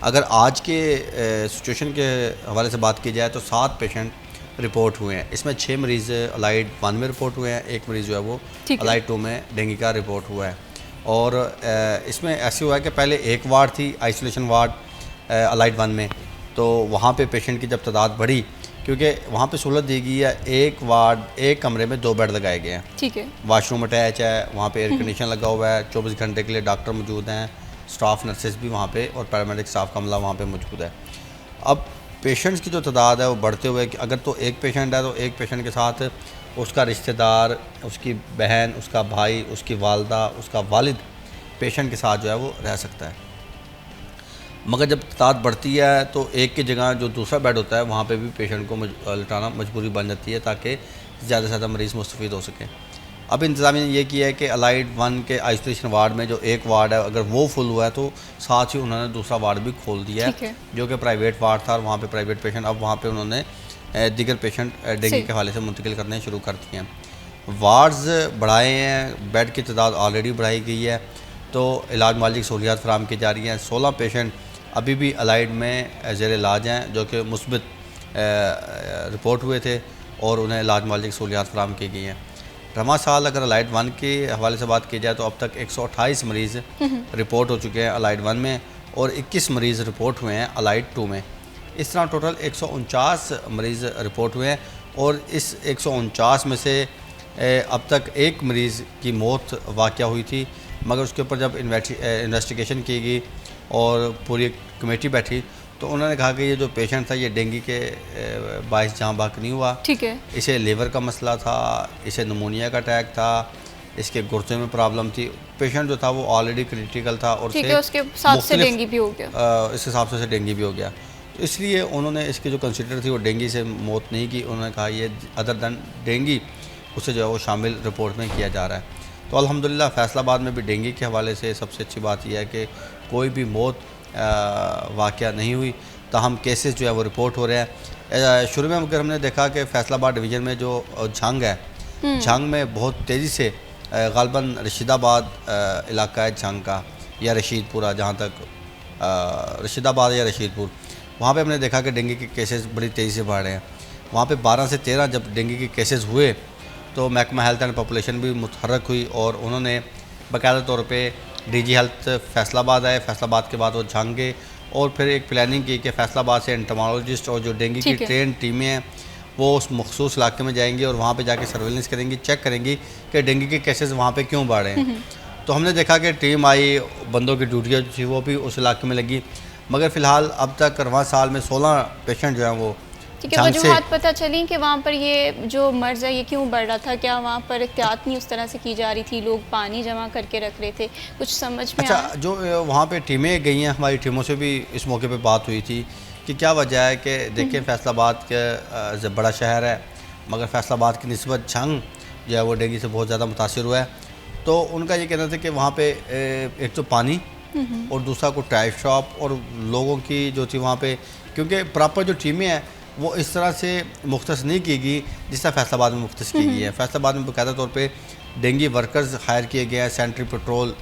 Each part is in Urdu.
اگر آج کے سچویشن کے حوالے سے بات کی جائے تو 7 پیشنٹ رپورٹ ہوئے ہیں. اس میں 6 مریض الائٹ 1 میں رپورٹ ہوئے ہیں, ایک مریض جو ہے وہ الائٹ 2 میں ڈینگی کا رپورٹ ہوا ہے. اور اس میں ایسے ہوا ہے کہ پہلے ایک وارڈ تھی آئسولیشن وارڈ الائٹ 1 میں, تو وہاں پہ پیشنٹ کی جب تعداد بڑھی, کیونکہ وہاں پہ سہولت دی گئی ہے, ایک وارڈ ایک کمرے میں 2 بیڈ لگائے گئے ہیں, ٹھیک ہے, واش روم اٹیچ ہے, وہاں پہ ایئر کنڈیشن لگا ہوا ہے, 24 گھنٹے کے لیے ڈاکٹر موجود ہیں, سٹاف نرسز بھی وہاں پہ اور پیرامیڈک سٹاف کا عملہ وہاں پہ موجود ہے. اب پیشنٹس کی جو تعداد ہے وہ بڑھتے ہوئے, اگر تو ایک پیشنٹ ہے تو ایک پیشنٹ کے ساتھ اس کا رشتہ دار, اس کی بہن, اس کا بھائی, اس کی والدہ, اس کا والد پیشنٹ کے ساتھ جو ہے وہ رہ سکتا ہے. مگر جب تعداد بڑھتی ہے تو ایک کی جگہ جو دوسرا بیڈ ہوتا ہے وہاں پہ بھی پیشنٹ کو لٹانا مجبوری بن جاتی ہے تاکہ زیادہ سے زیادہ مریض مستفید ہو سکیں. اب انتظامیہ نے یہ کیا ہے کہ الائٹ 1 کے آئسولیشن وارڈ میں جو ایک وارڈ ہے اگر وہ فل ہوا ہے تو ساتھ ہی انہوں نے دوسرا وارڈ بھی کھول دیا ہے, جو کہ پرائیویٹ وارڈ تھا, اور وہاں پہ پرائیویٹ پیشنٹ, اب وہاں پہ انہوں نے دیگر پیشنٹ ڈینگی کے حوالے سے منتقل کرنے شروع کر دیے ہیں. وارڈز بڑھائے ہیں, بیڈ کی تعداد آلریڈی بڑھائی گئی ہے, تو علاج معالجی سہولیات فراہم کی جا رہی ہیں. 16 پیشنٹ ابھی بھی الائٹ میں زیر علاج ہیں جو کہ مثبت رپورٹ ہوئے تھے اور انہیں علاج معالجی سہولیات فراہم کی گئی ہیں. رواں سال اگر الائٹ 1 کے حوالے سے بات کی جائے تو اب تک 128 مریض رپورٹ ہو چکے ہیں الائٹ 1 میں, اور 21 مریض رپورٹ ہوئے ہیں الائٹ 2 میں. اس طرح ٹوٹل 149 مریض رپورٹ ہوئے ہیں, اور اس 149 میں سے اب تک ایک مریض کی موت واقع ہوئی تھی, مگر اس کے اوپر جب انویسٹیگیشن کی گئی اور پوری کمیٹی بیٹھی تو انہوں نے کہا کہ یہ جو پیشنٹ تھا یہ ڈینگی کے باعث جاں بحق نہیں ہوا, ٹھیک ہے, اسے لیور کا مسئلہ تھا, اسے نمونیا کا اٹیک تھا, اس کے گردے میں پرابلم تھی. پیشنٹ جو تھا وہ آلریڈی کریٹیکل تھا, اور اس کے حساب سے ڈینگی بھی ہو گیا, اس حساب سے ڈینگی بھی ہو گیا. تو اس لیے انہوں نے اس کی جو کنسیڈر تھی وہ ڈینگی سے موت نہیں کی, انہوں نے کہا یہ ادر دین ڈینگی اسے جو ہے وہ شامل رپورٹ میں کیا جا رہا ہے. تو الحمدللہ فیصل آباد میں بھی ڈینگی کے حوالے سے سب سے اچھی بات یہ ہے کہ کوئی بھی موت واقعہ نہیں ہوئی, تاہم کیسز جو ہے وہ رپورٹ ہو رہے ہیں. شروع میں اگر ہم نے دیکھا کہ فیصل آباد ڈویژن میں جو جھنگ ہے, جھنگ میں بہت تیزی سے غالباً رشید آباد علاقہ ہے جھنگ کا, یا رشید پورہ, جہاں تک رشید آباد یا رشید پور, وہاں پہ ہم نے دیکھا کہ ڈینگی کے کیسز بڑی تیزی سے بڑھ رہے ہیں. وہاں پہ 12 سے 13 جب ڈینگی کے کیسز ہوئے تو محکمہ ہیلتھ اینڈ پاپولیشن بھی متحرک ہوئی, اور انہوں نے باقاعدہ طور پہ ڈی جی ہیلتھ فیصل آباد آئے, فیصل آباد کے بعد وہ جھنگ گئے, اور پھر ایک پلاننگ کی کہ فیصل آباد سے انٹمالوجسٹ اور جو ڈینگی کی ٹرین ٹیمیں ہیں وہ اس مخصوص علاقے میں جائیں گی اور وہاں پہ جا کے سرویلنس کریں گی, چیک کریں گی کہ ڈینگی کے کیسز وہاں پہ کیوں بڑھ رہے ہیں. تو ہم نے دیکھا کہ ٹیم آئی, بندوں کی ڈیوٹیاں جو تھی وہ بھی اس علاقے میں لگی, مگر فی الحال اب تک رواں سال میں 16 پیشنٹ جو ہیں وہ ٹھیک ہے. وجوہات پتہ چلیں کہ وہاں پر یہ جو مرض ہے یہ کیوں بڑھ رہا تھا, کیا وہاں پر احتیاط نہیں اس طرح سے کی جا رہی تھی, لوگ پانی جمع کر کے رکھ رہے تھے, کچھ سمجھ میں اچھا جو وہاں پہ ٹیمیں گئی ہیں, ہماری ٹیموں سے بھی اس موقع پہ بات ہوئی تھی کہ کیا وجہ ہے کہ دیکھیں فیصل آباد کا بڑا شہر ہے, مگر فیصل آباد کی نسبت جھنگ جو ہے وہ ڈینگی سے بہت زیادہ متاثر ہوا ہے. تو ان کا یہ کہنا تھا کہ وہاں پہ ایک تو پانی, اور دوسرا کوئی ٹائپ شاپ, اور لوگوں کی جو تھی وہاں پہ, کیونکہ پراپر جو ٹیمیں ہیں وہ اس طرح سے مختص نہیں کی گئی جس طرح فیصل آباد میں مختص کی گئی ہے. فیصل آباد میں باقاعدہ طور پہ ڈینگی ورکرز ہائر کیے گئے ہیں, سینٹری پیٹرول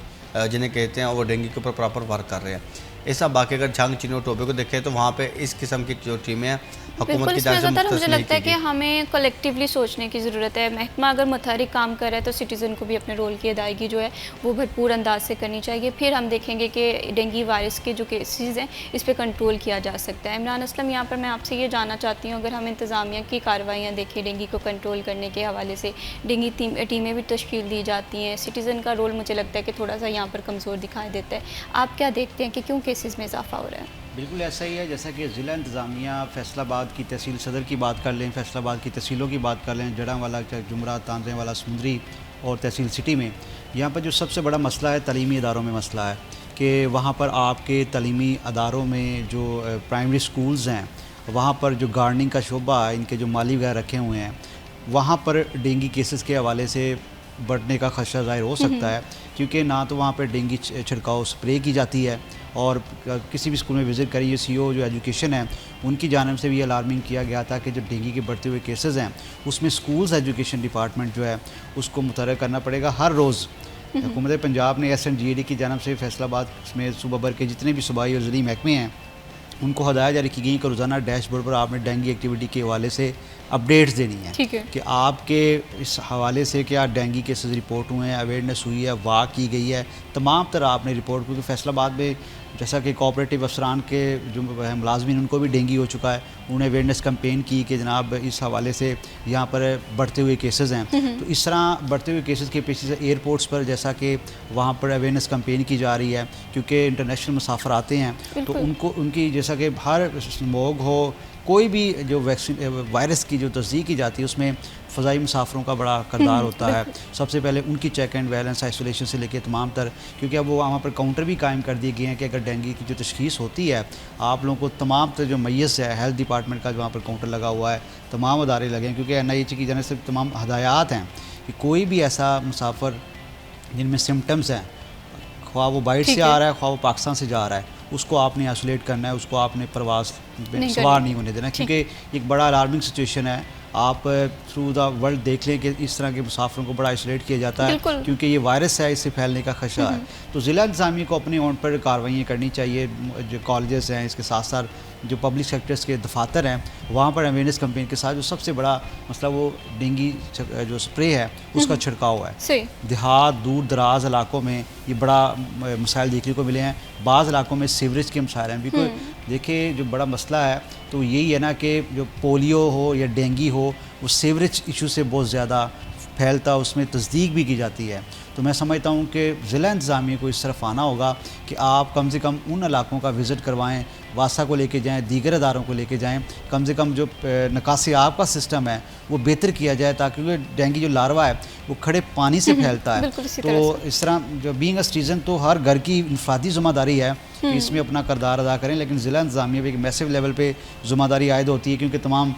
جنہیں کہتے ہیں, اور وہ ڈینگی کے اوپر پراپر ورک کر رہے ہیں. اس طرح باقی اگر جھنگ چینی اور ٹوبے کو دیکھیں تو وہاں پہ اس قسم کی جو ٹیمیں ہیں حکومت کی جانب سے مختص مجھے نہیں لگتا ہے کی کہ گئی. ہمیں کلیکٹیولی سوچنے کی ضرورت ہے. محکمہ اگر متحرک کام کر رہا ہے تو سٹیزن کو بھی اپنے رول کی ادائیگی جو ہے وہ بھرپور انداز سے کرنی چاہیے. پھر ہم دیکھیں گے کہ ڈینگی وائرس کے جو کیسز ہیں اس پہ کنٹرول کیا جا سکتا ہے. عمران اسلم, یہاں پر میں آپ سے یہ جاننا چاہتی ہوں, اگر ہم انتظامیہ کی کارروائیاں دیکھیں ڈینگی کو کنٹرول کرنے کے حوالے سے, ڈینگی ٹیمیں بھی تشکیل دی جاتی ہیں, سٹیزن کا رول مجھے لگتا ہے کہ تھوڑا سا یہاں پر کمزور دکھائی دیتا ہے. آپ کیا دیکھتے ہیں کہ کیوں کیسز میں اضافہ ہو رہا ہے؟ بالکل ایسا ہی ہے جیسا کہ ضلع انتظامیہ فیصل آباد کی تحصیل صدر کی بات کر لیں, فیصل آباد کی تحصیلوں کی بات کر لیں, جڑاں والا, جمرہ, تانزے والا, سمندری اور تحصیل سٹی میں, یہاں پر جو سب سے بڑا مسئلہ ہے تعلیمی اداروں میں مسئلہ ہے کہ وہاں پر آپ کے تعلیمی اداروں میں جو پرائمری سکولز ہیں وہاں پر جو گارڈننگ کا شعبہ ہے, ان کے جو مالی وغیرہ رکھے ہوئے ہیں, وہاں پر ڈینگی کیسز کے حوالے سے بڑھنے کا خدشہ ظاہر ہو سکتا ہے, کیونکہ نہ تو وہاں پہ ڈینگی چھڑکاؤ سپرے کی جاتی ہے, اور کسی بھی اسکول میں وزٹ کریں, یہ سی او جو ایجوکیشن ہے ان کی جانب سے بھی الارمنگ کیا گیا تھا کہ جو ڈینگی کے بڑھتے ہوئے کیسز ہیں اس میں سکولز ایجوکیشن ڈپارٹمنٹ جو ہے اس کو متحرک کرنا پڑے گا ہر روز. حکومت پنجاب نے ایس این جی اے ڈی کی جانب سے فیصل آباد میں صوبہ بھر کے جتنے بھی صوبائی اور ضلعی محکمے ہیں ان کو ہدایت جاری کی گئی کہ روزانہ ڈیش بورڈ پر آپ نے ڈینگی ایکٹیویٹی کے حوالے سے اپڈیٹس دینی ہیں ٹھیک ہے. کہ آپ کے اس حوالے سے کیا ڈینگی کیسز رپورٹ ہوئے ہیں, اویئرنیس ہوئی ہے, واک کی گئی ہے, تمام طرح آپ نے رپورٹ, کیونکہ فیصل آباد میں جیسا کہ کوآپریٹیو افسران کے جو ملازمین ان کو بھی ڈینگی ہو چکا ہے, انہوں نے اویئرنیس کمپین کی کہ جناب اس حوالے سے یہاں پر بڑھتے ہوئے کیسز ہیں. تو اس طرح بڑھتے ہوئے کیسز کے پیچھے سے ایئرپورٹس پر جیسا کہ وہاں پر اویئرنیس کمپین کی جا رہی ہے, کیونکہ انٹرنیشنل مسافر آتے ہیں تو ان کی جیسا کہ ہر اسموگ ہو, کوئی بھی جو وائرس کی جو تصدیق کی جاتی ہے اس میں فضائی مسافروں کا بڑا کردار ہوتا ہے. سب سے پہلے ان کی چیک اینڈ ویلنس آئسولیشن سے لے کے تمام تر, کیونکہ اب وہ وہاں پر کاؤنٹر بھی قائم کر دیے گئے ہیں کہ اگر ڈینگی کی جو تشخیص ہوتی ہے آپ لوگوں کو تمام تر جو میس ہے ہیلتھ ڈپارٹمنٹ کا جو وہاں پر کاؤنٹر لگا ہوا ہے, تمام ادارے لگے ہیں, کیونکہ NIH کی جانب سے تمام ہدایات ہیں کہ کوئی بھی ایسا مسافر جن میں سمٹمز ہیں, خواہ وہ باہر سے آ رہا ہے خواہ وہ پاکستان سے جا رہا ہے, اس کو آپ نے آئسولیٹ کرنا ہے, اس کو آپ نے پرواز سوار نہیں ہونے دینا, کیونکہ ایک بڑا الارمنگ سچویشن ہے. آپ تھرو دا ورلڈ دیکھ لیں کہ اس طرح کے مسافروں کو بڑا آئسولیٹ کیا جاتا ہے کیونکہ یہ وائرس ہے, اس سے پھیلنے کا خدشہ ہے. تو ضلع انتظامیہ کو اپنے اون پر کارروائیاں کرنی چاہیے. جو کالجز ہیں, اس کے ساتھ ساتھ جو پبلک سیکٹرز کے دفاتر ہیں, وہاں پر اویئرنیس کمپین کے ساتھ جو سب سے بڑا مسئلہ وہ ڈینگی جو سپرے ہے اس کا چھڑکاؤ ہے. دیہات دور دراز علاقوں میں یہ بڑا مسائل دیکھنے کو ملے ہیں. بعض علاقوں میں سیوریج کے مسائل ہیں. بالکل دیکھیں جو بڑا مسئلہ ہے تو یہی ہے نا کہ جو پولیو ہو یا ڈینگی ہو وہ سیوریج ایشو سے بہت زیادہ پھیلتا, اس میں تصدیق بھی کی جاتی ہے. تو میں سمجھتا ہوں کہ ضلع انتظامیہ کو اس طرف آنا ہوگا کہ آپ کم سے کم ان علاقوں کا وزٹ کروائیں, واسا کو لے کے جائیں, دیگر اداروں کو لے کے جائیں, کم سے کم جو نکاسی آب کا سسٹم ہے وہ بہتر کیا جائے تاکہ ڈینگی جو لاروا ہے وہ کھڑے پانی سے پھیلتا ہے. تو اس طرح جو بینگ اے سٹیزن تو ہر گھر کی انفرادی ذمہ داری ہے کہ اس میں اپنا کردار ادا کریں, لیکن ضلع انتظامیہ بھی ایک میسو لیول پہ ذمہ داری عائد ہوتی ہے, کیونکہ تمام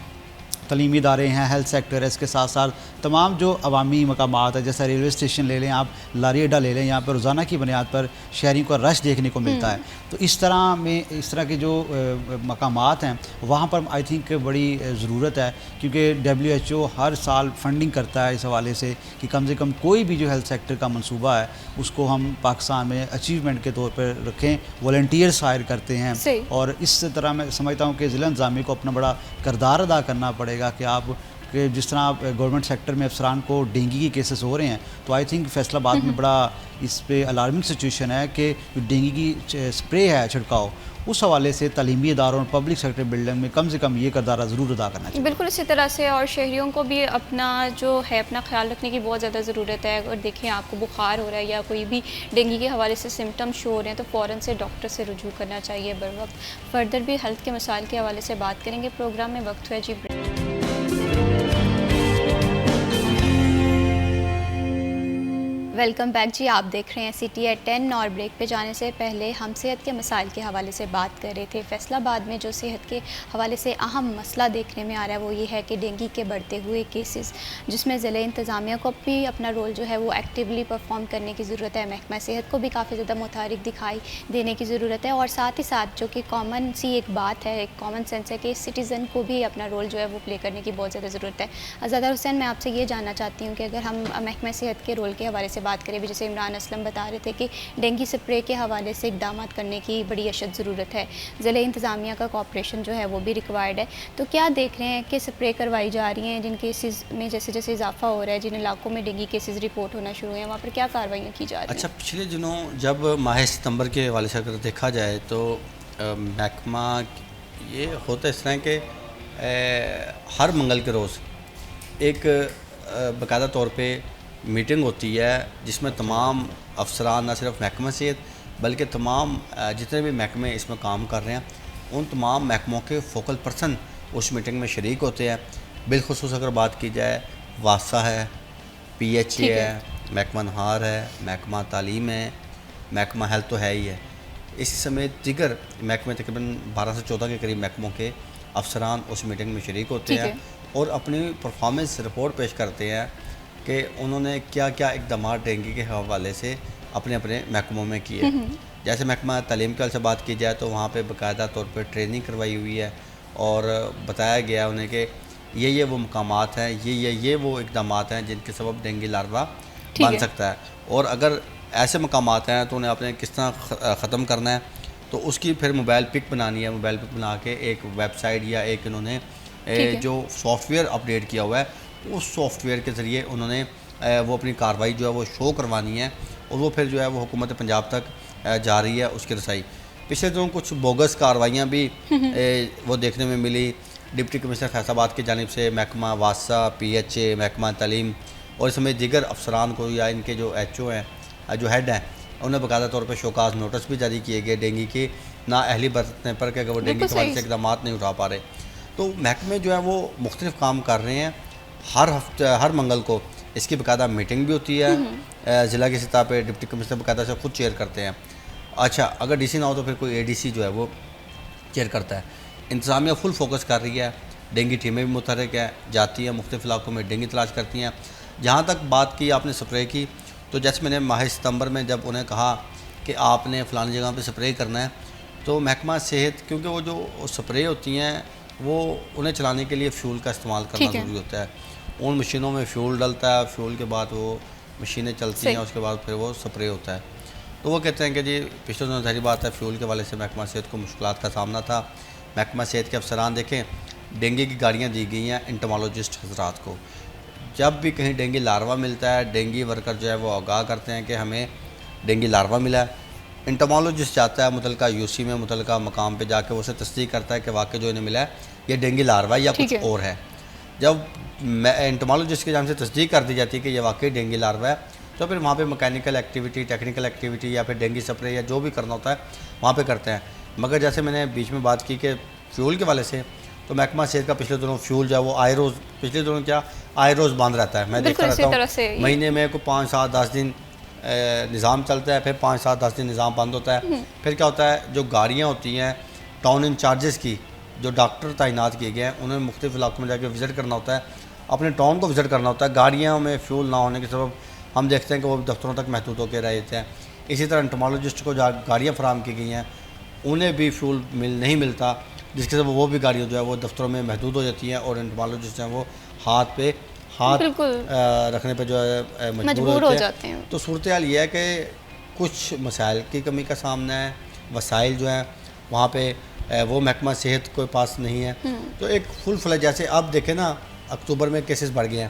تعلیمی ادارے ہیں, ہیلتھ سیکٹر ہے, اس کے ساتھ ساتھ تمام جو عوامی مقامات ہیں, جیسا ریلوے اسٹیشن لے لیں آپ, لاری اڈا لے لیں, یہاں پر روزانہ کی بنیاد پر شہریوں کا رش دیکھنے کو ملتا ہے. تو اس طرح کے جو مقامات ہیں وہاں پر آئی تھنک بڑی ضرورت ہے, کیونکہ WHO ہر سال فنڈنگ کرتا ہے اس حوالے سے کہ کم سے کم کوئی بھی جو ہیلتھ سیکٹر کا منصوبہ ہے اس کو ہم پاکستان میں اچیومنٹ کے طور پر رکھیں. والنٹیئرس ہائر کرتے ہیں, اور اس طرح میں سمجھتا ہوں کہ ضلع انتظامیہ کو اپنا بڑا کردار ادا کرنا پڑے گا کہ جس طرح آپ گورنمنٹ سیکٹر میں افسران کو ڈینگی کے کیسز ہو رہے ہیں, تو آئی تھنک فیصل آباد میں بڑا اس پہ الارمنگ سچویشن ہے کہ جو ڈینگی کی سپرے ہے چھڑکاؤ, اس حوالے سے تعلیمی اداروں اور پبلک سیکٹر بلڈنگ میں کم سے کم یہ کردار ضرور ادا کرنا چاہیے. بالکل اسی طرح سے, اور شہریوں کو بھی اپنا جو ہے اپنا خیال رکھنے کی بہت زیادہ ضرورت ہے. اور دیکھیں آپ کو بخار ہو رہا ہے یا کوئی بھی ڈینگی کے حوالے سے سمٹم شو ہو رہے ہیں تو فوراً سے ڈاکٹر سے رجوع کرنا چاہیے بر وقت. فردر بھی ہیلتھ کے مسائل کے حوالے سے بات کریں گے. پروگرام میں وقت ہوا جی بریک. ویلکم بیک جی, آپ دیکھ رہے ہیں سٹی ایٹ 10, اور بریک پہ جانے سے پہلے ہم صحت کے مسائل کے حوالے سے بات کر رہے تھے. فیصل آباد میں جو صحت کے حوالے سے اہم مسئلہ دیکھنے میں آ رہا ہے وہ یہ ہے کہ ڈینگی کے بڑھتے ہوئے کیسز, جس میں ضلع انتظامیہ کو بھی اپنا رول جو ہے وہ ایکٹیولی پرفارم کرنے کی ضرورت ہے. محکمہ صحت کو بھی کافی زیادہ متحرک دکھائی دینے کی ضرورت ہے, اور ساتھ ہی ساتھ جو کہ کامن سی ایک بات ہے, ایک کامن سینس ہے کہ سٹیزن کو بھی اپنا رول جو ہے وہ پلے کرنے کی بہت زیادہ ضرورت ہے. زادہ حسین, میں آپ سے یہ جاننا چاہتی ہوں کہ اگر ہم محکمہ صحت کے رول کے حوالے سے بات کریں بھی, جیسے عمران اسلم بتا رہے تھے کہ ڈینگی سپرے کے حوالے سے اقدامات کرنے کی بڑی اشد ضرورت ہے, ضلع انتظامیہ کا کوآپریشن جو ہے وہ بھی ریکوائرڈ ہے, تو کیا دیکھ رہے ہیں کہ سپرے کروائی جا رہی ہیں جن کیسز میں جیسے جیسے اضافہ ہو رہا ہے, جن علاقوں میں ڈینگی کیسز رپورٹ ہونا شروع ہیں وہاں پر کیا کارروائیاں کی جا رہی ہیں؟ اچھا, پچھلے دنوں جب ماہ ستمبر کے حوالے سے اگر دیکھا جائے تو محکمہ یہ ہوتا اس طرح کہ ہر منگل کے روز ایک باقاعدہ طور پہ میٹنگ ہوتی ہے جس میں تمام افسران, نہ صرف محکمہ صحت بلکہ تمام جتنے بھی محکمے اس میں کام کر رہے ہیں, ان تمام محکموں کے فوکل پرسن اس میٹنگ میں شریک ہوتے ہیں. بالخصوص اگر بات کی جائے واسا ہے, PHA ہے, محکمہ نہار ہے, محکمہ تعلیم ہے, محکمہ ہیلتھ تو ہے ہی ہے, اس سمیت دیگر محکمے تقریباً 12 سے 14 کے قریب محکموں کے افسران اس میٹنگ میں شریک ہوتے ہیں اور اپنی پرفارمنس رپورٹ پیش کرتے ہیں کہ انہوں نے کیا کیا اقدامات ڈینگی کے حوالے سے اپنے اپنے محکموں میں کیے. جیسے محکمہ تعلیم کے حوالے سے بات کی جائے تو وہاں پہ باقاعدہ طور پہ ٹریننگ کروائی ہوئی ہے اور بتایا گیا انہیں کہ یہ وہ مقامات ہیں, یہ وہ اقدامات ہیں جن کے سبب ڈینگی لاروا بن سکتا ہے, اور اگر ایسے مقامات ہیں تو انہیں آپ نے کس طرح ختم کرنا ہے, تو اس کی پھر موبائل پک بنانی ہے، موبائل پک بنا کے ایک ویب سائٹ یا ایک انہوں نے جو سافٹ ویئر اپڈیٹ کیا ہوا ہے اس سافٹ ویئر کے ذریعے انہوں نے وہ اپنی کارروائی جو ہے وہ شو کروانی ہے، اور وہ پھر جو ہے وہ حکومت پنجاب تک جا رہی ہے اس کی رسائی۔ پچھلے دنوں کچھ بوگس کارروائیاں بھی وہ دیکھنے میں ملی ڈپٹی کمشنر فیصل آباد کی جانب سے، محکمہ واسطہ، پی ایچ اے، محکمہ تعلیم اور اس میں دیگر افسران کو یا ان کے جو ایچ او ہیں، جو ہیڈ ہیں، انہیں باقاعدہ طور پہ شوکاز نوٹس بھی جاری کیے گئے ڈینگی کی نااہلی برتنے پر کہ وہ ڈینگی کے حوالے سے اقدامات نہیں اٹھا پا رہے۔ تو محکمے جو ہے وہ مختلف کام کر رہے ہیں، ہر ہفتے ہر منگل کو اس کی باقاعدہ میٹنگ بھی ہوتی ہے، ضلع کی سطح پہ ڈپٹی کمشنر باقاعدہ سے خود چیئر کرتے ہیں۔ اچھا اگر ڈی سی نہ ہو تو پھر کوئی اے ڈی سی جو ہے وہ چیئر کرتا ہے۔ انتظامیہ فل فوکس کر رہی ہے، ڈینگی ٹیمیں بھی متحرک ہیں، جاتی ہیں مختلف علاقوں میں ڈینگی تلاش کرتی ہیں۔ جہاں تک بات کی آپ نے سپرے کی، تو جیسے میں نے ماہ ستمبر میں جب انہیں کہا کہ آپ نے فلانی جگہ پہ سپرے کرنا ہے، تو محکمہ صحت کیونکہ وہ جو سپرے ہوتی ہیں وہ انہیں چلانے کے لیے فیول کا استعمال کرنا ضروری ہوتا ہے، ان مشینوں میں فیول ڈلتا ہے، فیول کے بعد وہ مشینیں چلتی ہیں، اس کے بعد پھر وہ سپرے ہوتا ہے۔ تو وہ کہتے ہیں کہ جی پچھلے دنوں ظاہری بات ہے فیول کے حوالے سے محکمہ صحت کو مشکلات کا سامنا تھا۔ محکمہ صحت کے افسران دیکھیں ڈینگی کی گاڑیاں دی گئی ہیں انٹمالوجسٹ حضرات کو، جب بھی کہیں ڈینگی لاروا ملتا ہے ڈینگی ورکر جو ہے وہ آگاہ کرتے ہیں کہ ہمیں ڈینگی لاروا ملا ہے، انٹمالوجسٹ جاتا ہے متعلقہ یو سی میں متعلقہ مقام پہ جا کے وہ اسے تصدیق کرتا ہے کہ واقعی جو انہیں ملا ہے یہ ڈینگی لاروا یا کچھ اور ہے۔ جب انٹمالوجسٹ کی جانب سے تصدیق کر دی جاتی ہے کہ یہ واقعی ڈینگی لاروا ہے، تو پھر وہاں پہ مکینیکل ایکٹیویٹی، ٹیکنیکل ایکٹیویٹی یا پھر ڈینگی سپرے یا جو بھی کرنا ہوتا ہے وہاں پہ کرتے ہیں۔ مگر جیسے میں نے بیچ میں بات کی کہ فیول کے والے سے، تو محکمہ صحت کا پچھلے دنوں فیول جو ہے وہ آئے روز پچھلے دنوں کیا آئے روز بند رہتا ہے، میں دیکھتا رہتا ہوں مہینے میں کوئی 5 7 10 دن نظام چلتا ہے، پھر 5 7 10 دن نظام بند ہوتا ہے۔ پھر کیا ہوتا ہے جو گاڑیاں ہوتی ہیں ٹاؤن انچارجز کی، جو ڈاکٹر تعینات کیے گئے ہیں، انہیں مختلف علاقوں میں جا کے وزٹ کرنا ہوتا ہے، اپنے ٹاؤن کو وزٹ کرنا ہوتا ہے، گاڑیوں میں فیول نہ ہونے کے سبب ہم دیکھتے ہیں کہ وہ دفتروں تک محدود ہو کے رہ جاتے ہیں۔ اسی طرح انٹمالوجسٹ کو گاڑیاں فراہم کی گئی ہیں، انہیں بھی فیول نہیں ملتا، جس کے سبب وہ بھی گاڑیاں جو ہے وہ دفتروں میں محدود ہو جاتی ہیں، اور انٹمالوجسٹ ہیں وہ ہاتھ رکھنے پہ جو ہے مجبور ہو جاتے ہیں۔ تو صورتحال یہ ہے کہ کچھ مسائل کی کمی کا سامنا ہے، وسائل جو ہیں وہاں پہ وہ محکمہ صحت کے پاس نہیں ہے۔ تو ایک فل فلیج جیسے اب دیکھیں نا اکتوبر میں کیسز بڑھ گئے ہیں،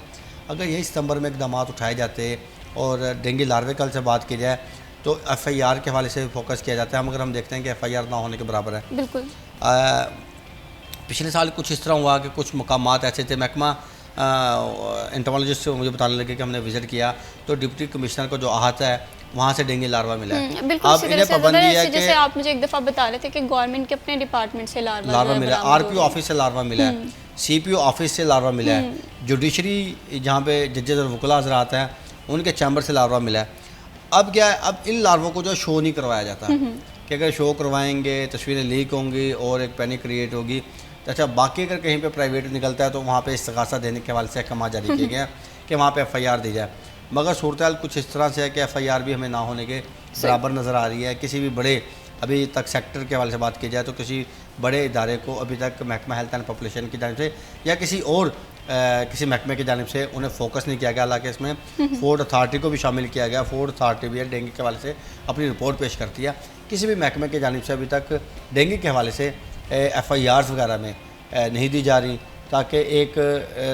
اگر یہی ستمبر میں اقدامات اٹھائے جاتے اور ڈینگی لاروے کل سے بات کی جائے تو ایف آئی آر کے حوالے سے فوکس کیا جاتا ہے، مگر ہم دیکھتے ہیں کہ ایف آئی آر نہ ہونے کے برابر ہے۔ بالکل پچھلے سال کچھ اس طرح ہوا کہ کچھ مقامات ایسے تھے، محکمہ انٹمالوجسٹ سے مجھے بتانے لگے کہ ہم نے وزٹ کیا تو ڈپٹی کمشنر کو جو احاطہ ہے وہاں سے ڈینگی لاروا ملا ہے۔ اب انہیں پابندی ہے کہ جیسے آپ مجھے ایک دفعہ بتا رہے تھے کہ گورنمنٹ کے اپنے ڈپارٹمنٹ سے لاروا ملا ہے، آر پی او آفس سے لاروا ملا ہے، سی پی او آفس سے لاروا ملا ہے، جوڈیشری جہاں پہ ججز اور وکلاء حضرات ہیں ان کے چیمبر سے لاروا ملا ہے۔ اب کیا ہے، اب ان لارووں کو جو شو نہیں کروایا جاتا کہ اگر شو کروائیں گے تصویریں لیک ہوں گی اور ایک پینک کریٹ ہوگی۔ اچھا باقی اگر کہیں پہ پرائیویٹ نکلتا ہے تو وہاں پہ استغاثہ دینے کے حوالے سے احکامات جاری کیے گئے ہیں کہ وہاں پہ ایف آئی آر دی جائے، مگر صورتحال کچھ اس طرح سے ہے کہ ایف آئی آر بھی ہمیں نہ ہونے کے برابر نظر آ رہی ہے۔ کسی بھی بڑے ابھی تک سیکٹر کے حوالے سے بات کی جائے تو کسی بڑے ادارے کو ابھی تک محکمہ ہیلتھ اینڈ پاپولیشن کی جانب سے یا کسی اور کسی محکمے کی جانب سے انہیں فوکس نہیں کیا گیا، حالانکہ اس میں فوڈ اتھارٹی کو بھی شامل کیا گیا۔ فوڈ اتھارٹی بھی ڈینگی کے حوالے سے اپنی رپورٹ پیش کرتی ہے، کسی بھی محکمے کی جانب سے ابھی تک ڈینگی کے حوالے سے ایف آئی آرز وغیرہ میں نہیں دی جا رہی، تاکہ ایک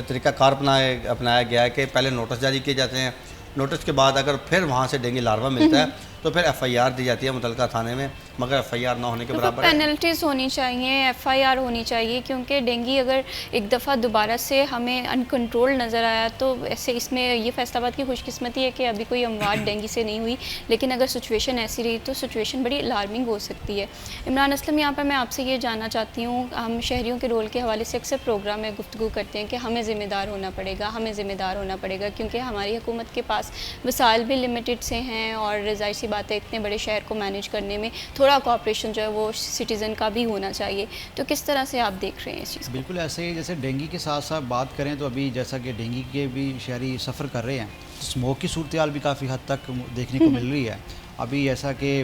طریقہ کار اپنایا گیا ہے کہ پہلے نوٹس جاری کیے جاتے ہیں، نوٹس کے بعد اگر پھر وہاں سے ڈینگی لاروا ملتا ہے تو پھر ایف آئی آر دی جاتی ہے متعلقہ تھانے میں، مگر ایف آئی آر نہ ہونے کے برابر ہے۔ پینلٹیز ہونی چاہیے، ایف آئی آر ہونی چاہیے، کیونکہ ڈینگی اگر ایک دفعہ دوبارہ سے ہمیں ان کنٹرول نظر آیا تو ایسے اس میں یہ فیصل آباد کی خوش قسمتی ہے کہ ابھی کوئی اموات ڈینگی سے نہیں ہوئی، لیکن اگر سچویشن ایسی رہی تو سچویشن بڑی الارمنگ ہو سکتی ہے۔ عمران اسلم، یہاں پر میں آپ سے یہ جاننا چاہتی ہوں، ہم شہریوں کے رول کے حوالے سے اکثر پروگرام میں گفتگو کرتے ہیں کہ ہمیں ذمہ دار ہونا پڑے گا، ہمیں ذمہ دار ہونا پڑے گا، کیونکہ ہماری حکومت کے پاس وسائل بھی لمیٹڈ سے ہیں اور ظاہر سی بات ہے اتنے بڑے شہر کو مینیج کرنے میں تھوڑا کوآپریشن جو ہے وہ سٹیزن کا بھی ہونا چاہیے۔ تو کس طرح سے آپ دیکھ رہے ہیں اس چیز کو؟ بالکل ایسے ہی جیسے ڈینگی کے ساتھ ساتھ بات کریں تو ابھی جیسا کہ ڈینگی کے بھی شہری سفر کر رہے ہیں، اسموک کی صورتحال بھی کافی حد تک دیکھنے کو مل رہی ہے۔ ابھی ایسا کہ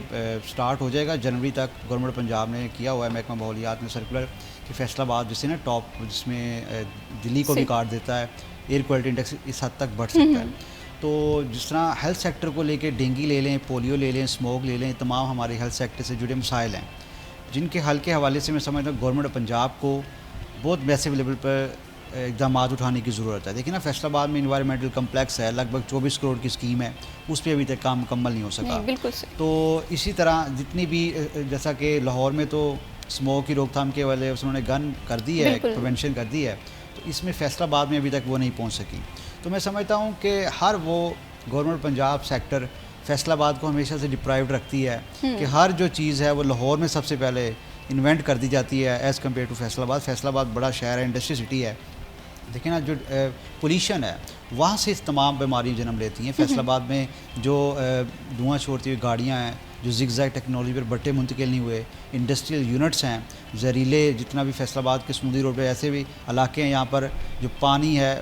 سٹارٹ ہو جائے گا جنوری تک، گورنمنٹ پنجاب نے کیا ہوا ہے محکمہ ماحولیات میں سرکولر کہ فیصل آباد جس سے نا ٹاپ، جس میں دلی کو بھی کاٹ دیتا ہے، ایئر کوالٹی انڈیکس اس حد تک بڑھ سکتا ہے۔ تو جس طرح ہیلتھ سیکٹر کو لے کے ڈینگی لے لیں، پولیو لے لیں، اسموک لے لیں، تمام ہمارے ہیلتھ سیکٹر سے جڑے مسائل ہیں، جن کے حل کے حوالے سے میں سمجھتا ہوں گورنمنٹ آف پنجاب کو بہت میسو لیول پر اقدامات اٹھانے کی ضرورت ہے. دیکھیں نا فیصل آباد میں انوائرمنٹل کمپلیکس ہے, لگ بھگ 24 کروڑ کی اسکیم ہے, اس پہ ابھی تک کام مکمل نہیں ہو سکا. بالکل صحیح. تو اسی طرح جتنی بھی جیسا کہ لاہور میں تو اسموک کی روک تھام کے والے انہوں نے گن کر دی ہے, پریونشن کر دی ہے, تو اس میں فیصل آباد میں ابھی تک وہ نہیں پہنچ سکی. تو میں سمجھتا ہوں کہ ہر وہ گورنمنٹ پنجاب سیکٹر فیصل آباد کو ہمیشہ سے ڈپرائیوڈ رکھتی ہے کہ ہر جو چیز ہے وہ لاہور میں سب سے پہلے انوینٹ کر دی جاتی ہے ایز کمپیئر ٹو فیصل آباد. فیصل آباد بڑا شہر ہے, انڈسٹری سٹی ہے. دیکھیں نا جو پولیشن ہے وہاں سے اس تمام بیماریاں جنم لیتی ہیں. فیصل آباد میں جو دھواں چھوڑتی ہوئی گاڑیاں ہیں, جو زگ زیگ ٹیکنالوجی پر بٹے منتقل نہیں ہوئے, انڈسٹریل یونٹس ہیں, زہریلے جتنا بھی فیصل آباد کے سمندری روڈ پہ ایسے بھی علاقے ہیں یہاں پر جو پانی ہے,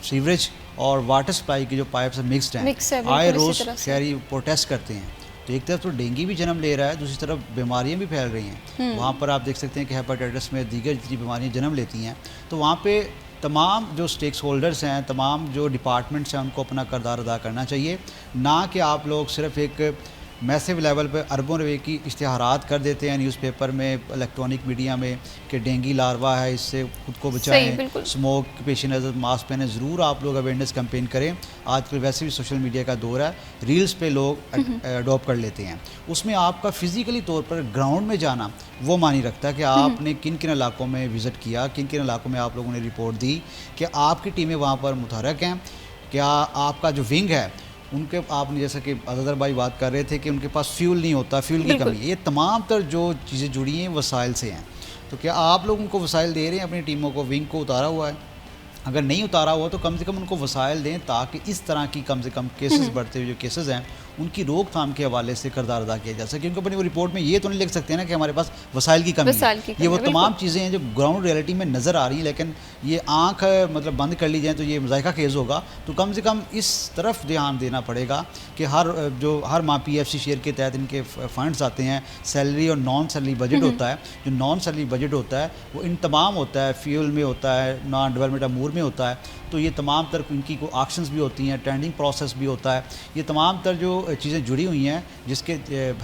سیوریج اور واٹر سپلائی کی جو پائپس مکسڈ ہیں, آئے روز شہری پروٹیسٹ کرتے ہیں. تو ایک طرف تو ڈینگی بھی جنم لے رہا ہے, دوسری طرف بیماریاں بھی پھیل رہی ہیں. وہاں پر آپ دیکھ سکتے ہیں کہ ہیپاٹائٹس میں دیگر جتنی بیماریاں جنم لیتی ہیں. تو وہاں پہ تمام جو سٹیکس ہولڈرز ہیں, تمام جو ڈپارٹمنٹس ہیں, ان کو اپنا کردار ادا کرنا چاہیے, نہ کہ آپ لوگ صرف ایک میسو لیول پہ اربوں روپے کی اشتہارات کر دیتے ہیں نیوز پیپر میں, الیکٹرانک میڈیا میں, کہ ڈینگی لاروا ہے, اس سے خود کو بچائیں, اسموک کے پیش نظر ماسک پہنیں. ضرور آپ لوگ اویئرنیس کمپین کریں. آج کل ویسے بھی سوشل میڈیا کا دور ہے, ریلز پہ لوگ اڈاپٹ کر لیتے ہیں. اس میں آپ کا فزیکلی طور پر گراؤنڈ میں جانا وہ معنی رکھتا ہے کہ آپ نے کن کن علاقوں میں وزٹ کیا, کن کن علاقوں میں آپ لوگوں نے رپورٹ دی, کہ آپ کی ٹیمیں وہاں پر متحرک ہیں, کیا آپ کا جو ونگ ہے ان کے, آپ نے جیسا کہ عزادر بھائی بات کر رہے تھے کہ ان کے پاس فیول نہیں ہوتا, فیول کی کمی ہے. یہ تمام تر جو چیزیں جڑی ہیں وسائل سے ہیں. تو کیا آپ لوگ ان کو وسائل دے رہے ہیں, اپنی ٹیموں کو, ونگ کو اتارا ہوا ہے؟ اگر نہیں اتارا ہوا تو کم سے کم ان کو وسائل دیں تاکہ اس طرح کی کم سے کم کیسز بڑھتے ہوئے جو کیسز ہیں ان کی روک تھام کے حوالے سے کردار ادا کیا جا سکے. کیونکہ اپنی وہ رپورٹ میں یہ تو نہیں لکھ سکتے ہیں نا کہ ہمارے پاس وسائل کی کمی ہے. یہ وہ تمام چیزیں ہیں جو گراؤنڈ ریئلٹی میں نظر آ رہی ہیں, لیکن یہ آنکھ مطلب بند کر لی جائیں تو یہ مذائقہ خیز ہوگا. تو کم سے کم اس طرف دھیان دینا پڑے گا کہ ہر ماہ پی ایف سی شیئر کے تحت ان کے فنڈز آتے ہیں. سیلری اور نان سیلری بجٹ ہوتا ہے. جو نان سیلری بجٹ ہوتا ہے وہ ان تمام ہوتا ہے, فیول میں ہوتا ہے, نان ڈیولپمنٹ امور میں ہوتا ہے. تو یہ تمام تر ان کی آکشنز بھی ہوتی ہیں, ٹینڈنگ پروسیس بھی ہوتا ہے. یہ تمام تر جو چیزیں جڑی ہوئی ہیں, جس کے